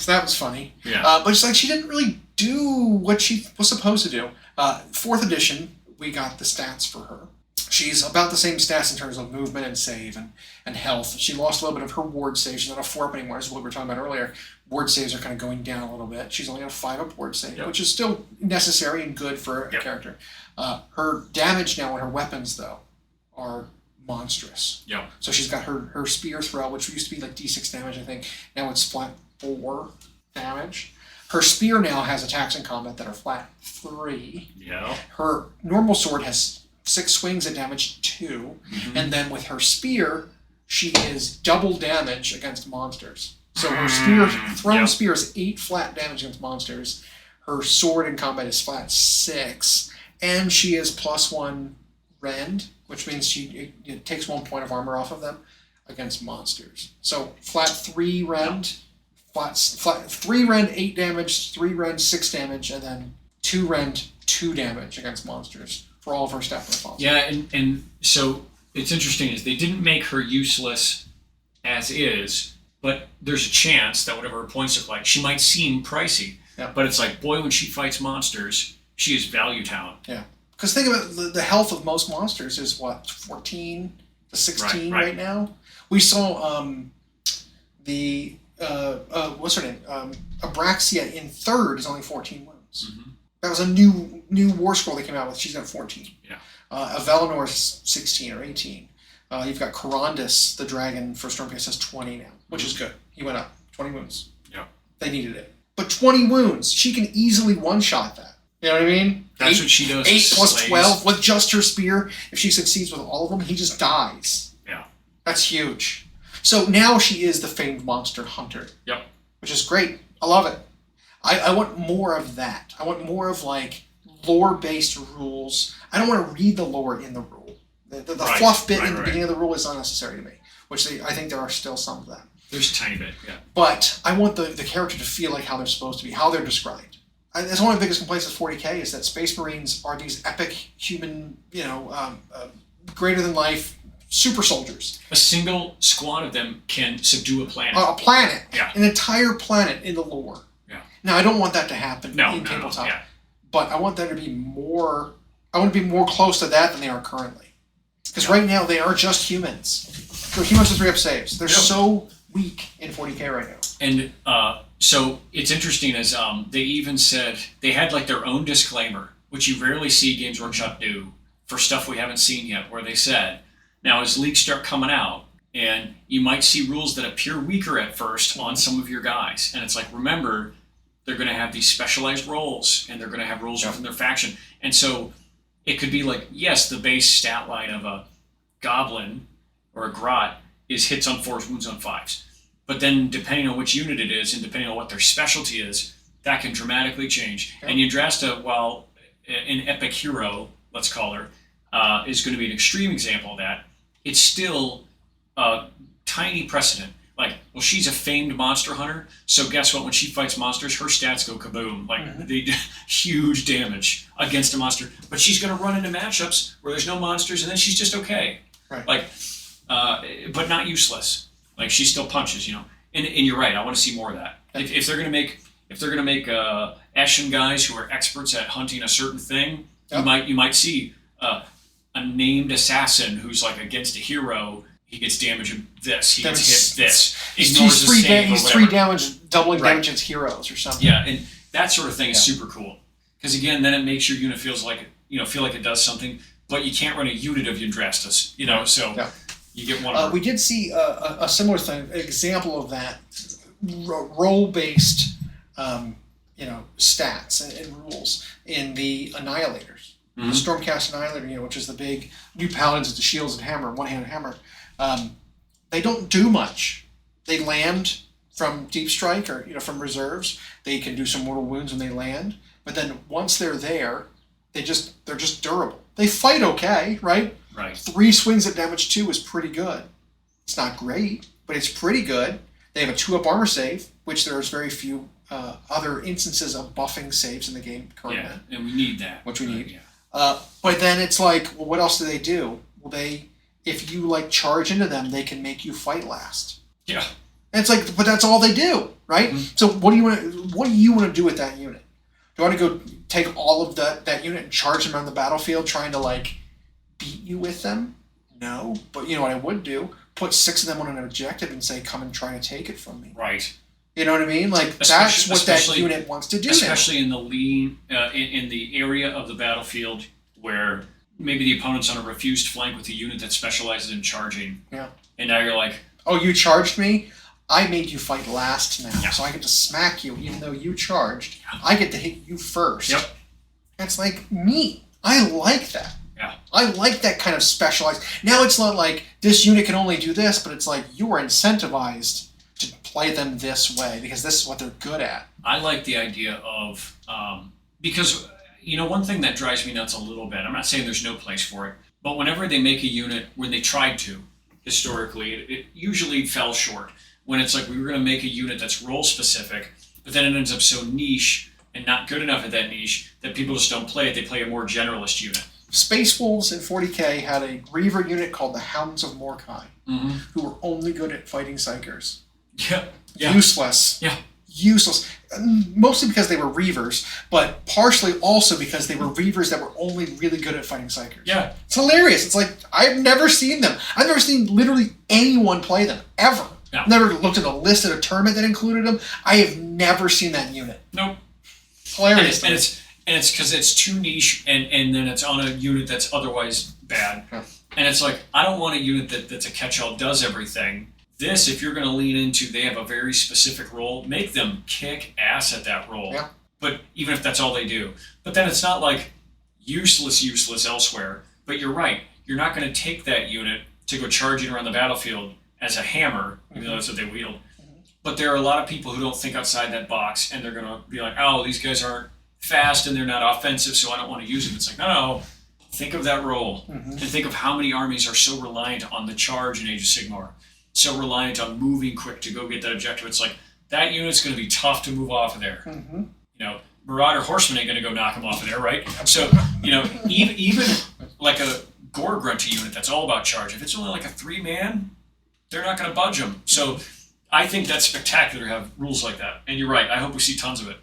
So that was funny. Yeah. But she didn't really do what she was supposed to do. 4th edition, we got the stats for her. She's about the same stats in terms of movement and save and health. She lost a little bit of her ward save. She's not a 4-up anymore, as what we were talking about earlier. Ward saves are kind of going down a little bit. She's only got a 5-up ward save, which is still necessary and good for a character. Her damage now on her weapons, though, are monstrous. Yeah. So she's got her spear throw, which used to be D6 damage, I think. Now it's flat 4 damage. Her spear now has attacks in combat that are flat 3. Yeah. Her normal sword has 6 swings at damage 2. And then with her spear, she is double damage against monsters. So her spear is 8 flat damage against monsters. Her sword in combat is flat 6. And she is +1 rend, which means it takes 1 point of armor off of them against monsters. So flat 3 rend, flat 3 rend 8 damage, 3 rend 6 damage, and then 2 rend 2 damage against monsters for all of her stat profiles. Yeah, and so it's interesting is they didn't make her useless as is, but there's a chance that whatever her points look like, she might seem pricey. Yeah. But it's like, boy, when she fights monsters, she is value talent. Yeah. Because think about the health of most monsters is 14 to 16 right now. We saw what's her name? Abraxia in 3rd is only 14 wounds. That was a new war scroll they came out with. She's got 14. Yeah. Avelinor's 16 or 18. You've got Corondus, the dragon for Stormcast, has 20 now, which is good. He went up. 20 wounds. Yeah. They needed it. But 20 wounds, she can easily one-shot that. You know what I mean? That's what she does. 8 plus 12 with just her spear. If she succeeds with all of them, he just dies. Yeah. That's huge. So now she is the famed monster hunter. Yep. Which is great. I love it. I want more of that. I want more of like lore-based rules. I don't want to read the lore in the rule. The fluff bit in the beginning of the rule is unnecessary to me. Which I think there are still some of that. There's a tiny bit, yeah. But I want the character to feel like how they're supposed to be, how they're described. That's one of the biggest complaints with 40K is that Space Marines are these epic human, greater than life super soldiers. A single squad of them can subdue a planet. A planet. Yeah. An entire planet in the lore. Yeah. Now, I don't want that to happen in tabletop. Yeah. But I want there to be more... I want to be more close to that than they are currently. Because right now, they are just humans. They're humans with 3-up saves. They're so weak in 40K right now. And so it's interesting as they even said... They had like their own disclaimer, which you rarely see Games Workshop do for stuff we haven't seen yet, where they said... Now, as leaks start coming out, and you might see rules that appear weaker at first on some of your guys. And it's like, remember, they're going to have these specialized roles, and they're going to have roles within their faction. And so it could be like, yes, the base stat line of a goblin or a grot is hits on 4s, wounds on 5s. But then depending on which unit it is, and depending on what their specialty is, that can dramatically change. Yeah. And Yndrasta, while an epic hero, let's call her, is going to be an extreme example of that. It's still a tiny precedent. Like, well, she's a famed monster hunter, so guess what? When she fights monsters, her stats go kaboom. Like, they do huge damage against a monster. But she's going to run into matchups where there's no monsters, and then she's just okay. Right. Like, but not useless. Like, she still punches, you know. And you're right. I want to see more of that. If they're going to make Ashen guys who are experts at hunting a certain thing, you might see a named assassin who's like against a hero. He gets damage of this. He gets hit this. Ignores the save. He's 3 damage, doubling damage against heroes or something. Yeah, and that sort of thing is super cool. Because again, then it makes your unit feel like it does something. But you can't run a unit of Yndrastas, so you get one. We did see a similar thing, an example of that role-based, stats and rules in the Annihilators. The Stormcast Annihilator, which is the big new paladins with the shields and hammer, one-handed hammer. They don't do much. They land from deep strike or from reserves. They can do some mortal wounds when they land, but then once they're there, they're just durable. They fight okay, right? Right. 3 swings at damage 2 is pretty good. It's not great, but it's pretty good. They have a 2-up armor save, which there's very few other instances of buffing saves in the game currently. Yeah, and we need that. Which we need. But then it's like, well, what else do they do? Well, if you charge into them, they can make you fight last. Yeah. And it's like, but that's all they do, right? Mm-hmm. So what do you want to do with that unit? Do you want to go take all of that unit and charge them around the battlefield, trying to beat you with them? No. But you know what I would do? Put 6 of them on an objective and say, come and try to take it from me. Right. You know what I mean? That's what that unit wants to do. Especially in the lean, in the area of the battlefield where maybe the opponent's on a refused flank with a unit that specializes in charging. Yeah. And now you're like, oh, you charged me? I made you fight last now, so I get to smack you even though you charged. Yeah. I get to hit you first. Yep. That's me. I like that. Yeah. I like that kind of specialized. Now it's not like this unit can only do this, but it's like you are incentivized to play them this way because this is what they're good at. I like the idea of, because, one thing that drives me nuts a little bit, I'm not saying there's no place for it, but whenever they make a unit, when they tried to, historically, it usually fell short. When it's like, we were going to make a unit that's role specific, but then it ends up so niche and not good enough at that niche that people just don't play it. They play a more generalist unit. Space Wolves in 40K had a Reaver unit called the Hounds of Mordkai, who were only good at fighting Psychers. Yeah. Useless. Yeah. Useless. Mostly because they were Reavers, but partially also because they were Reavers that were only really good at fighting Psychers. Yeah. It's hilarious. It's like, I've never seen them. I've never seen literally anyone play them, ever. No. Never looked at a list at a tournament that included them. I have never seen that unit. Nope. Hilarious. And it's And it's because it's too niche, and then it's on a unit that's otherwise bad. Yeah. And it's like, I don't want a unit that's a catch-all, does everything. This, if you're going to lean into, they have a very specific role, make them kick ass at that role. Yeah. But even if that's all they do. But then it's not like useless elsewhere. But you're right. You're not going to take that unit to go charging around the battlefield as a hammer, even though that's what they wield. But there are a lot of people who don't think outside that box, and they're going to be like, oh, these guys aren't fast and they're not offensive, so I don't want to use them. It's like, no. Think of that role. And think of how many armies are so reliant on the charge in Age of Sigmar. So reliant on moving quick to go get that objective. It's like, that unit's going to be tough to move off of there. You know, Marauder Horseman ain't going to go knock them off of there, right? So, you know, even like a Gore Grunty unit that's all about charge, if it's only like a 3-man, they're not going to budge them. So I think that's spectacular to have rules like that. And you're right. I hope we see tons of it.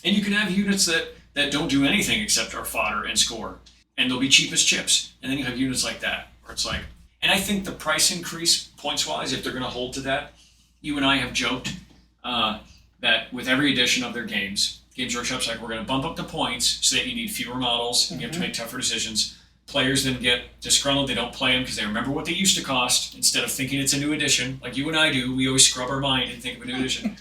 And you can have units that don't do anything except our fodder and score. And they'll be cheap as chips. And then you have units like that, where it's like, and I think the price increase, points-wise, if they're going to hold to that, you and I have joked that with every edition of their Games Workshop's like, we're going to bump up the points so that you need fewer models and you have to make tougher decisions. Players then get disgruntled, they don't play them because they remember what they used to cost instead of thinking it's a new edition. Like you and I do, we always scrub our mind and think of a new edition.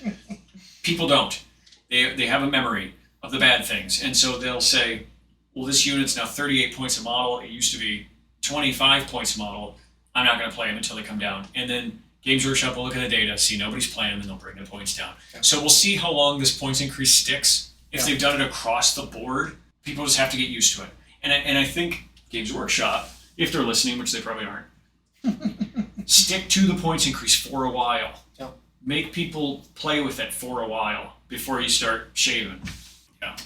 People don't. They have a memory of the bad things. And so they'll say, well, this unit's now 38 points a model. It used to be 25 points a model. I'm not going to play them until they come down. And then Games Workshop will look at the data, see nobody's playing them, and they'll bring the points down. Yeah. So we'll see how long this points increase sticks. If they've done it across the board, people just have to get used to it. And I think Games Workshop, if they're listening, which they probably aren't, stick to the points increase for a while. Yeah. Make people play with it for a while before you start shaving. Yeah.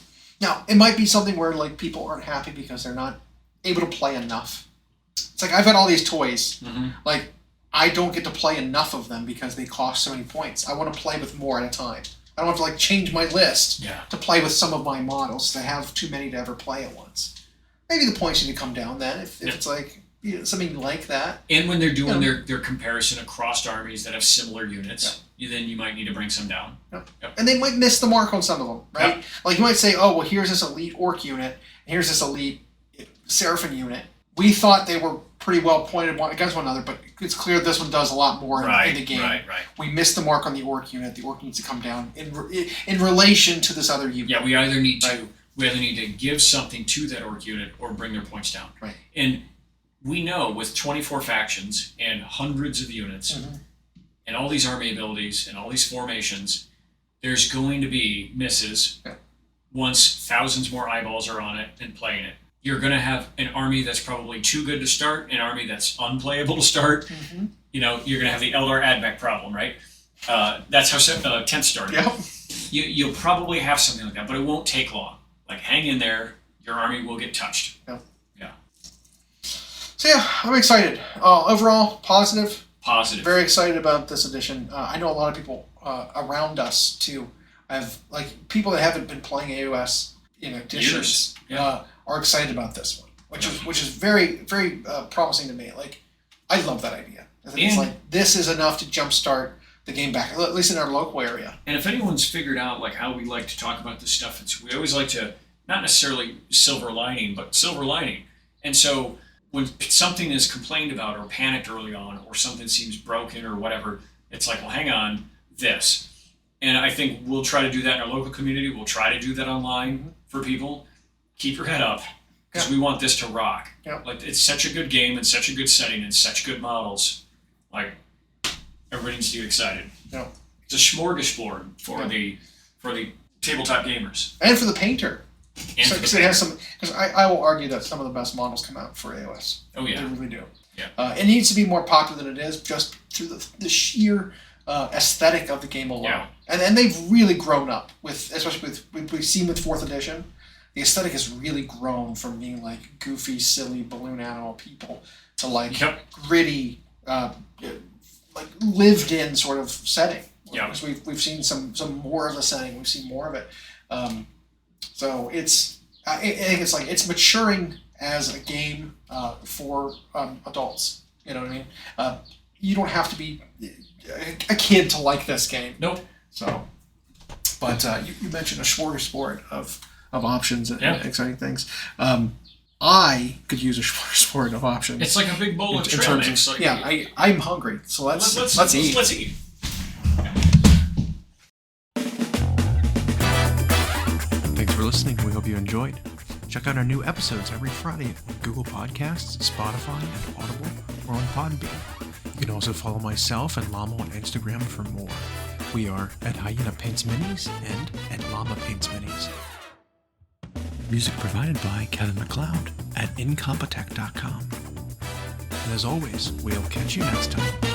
Now, it might be something where like people aren't happy because they're not able to play enough. It's like I've had all these toys. Like I don't get to play enough of them because they cost so many points. I want to play with more at a time. I don't have to like change my list to play with some of my models. I have too many to ever play at once. Maybe the points need to come down then if it's like something like that. And when they're doing their comparison across armies that have similar units, then you might need to bring some down. And they might miss the mark on some of them, right? Like you might say, oh, well, here's this elite orc unit, and here's this elite Seraphim unit. We thought they were pretty well pointed against one another, but it's clear this one does a lot more in the game. Right. We missed the mark on the orc unit. The orc needs to come down in relation to this other unit. Yeah, we either need to give something to that orc unit or bring their points down. Right. And we know with 24 factions and hundreds of units and all these army abilities and all these formations, there's going to be misses once thousands more eyeballs are on it and playing it. You're going to have an army that's probably too good to start, an army that's unplayable to start. You know, you're going to have the Eldar Admech problem, right? That's how 10th started. Yep. You'll probably have something like that, but it won't take long. Like, hang in there. Your army will get touched. Yeah. So yeah, I'm excited. Overall, positive. Positive. Very excited about this edition. I know a lot of people around us too. I've like people that haven't been playing AOS in editions are excited about this one, which is very very promising to me. Like I love that idea. I think it's like this is enough to jumpstart the game back, at least in our local area. And if anyone's figured out like how we like to talk about this stuff, we always like to not necessarily silver lining, but silver lining. And so when something is complained about or panicked early on, or something seems broken or whatever, it's like, well, hang on, this. And I think we'll try to do that in our local community. We'll try to do that online for people. Keep your head up, because we want this to rock. Like it's such a good game and such a good setting and such good models. Like everybody needs to get excited. It's a smorgasbord for the tabletop gamers and for the painter. And because it has some. Because I will argue that some of the best models come out for AOS. Oh yeah, they really do. Yeah, it needs to be more popular than it is just through the sheer aesthetic of the game alone. Yeah. And they've really grown up with, especially with we've seen with 4th edition. The aesthetic has really grown from being like goofy, silly balloon animal people to like gritty, like lived in sort of setting. Because we've seen some more of the setting. We've seen more of it. So I think it's like it's maturing as a game for adults. You know what I mean? You don't have to be a kid to like this game. Nope. So, but you mentioned a smorgasbord of of options and Yeah. exciting things. I could use a smorgasbord of options. It's like a big bowl of trail mix. Like, I'm hungry, so let's eat. Let's eat. Thanks for listening. We hope you enjoyed. Check out our new episodes every Friday on Google Podcasts, Spotify, and Audible, or on Podbean. You can also follow myself and Llama on Instagram for more. We are at Hyena Paints Minis and at Llama Paints Minis. Music provided by Kevin MacLeod at incompetech.com. And as always, we'll catch you next time.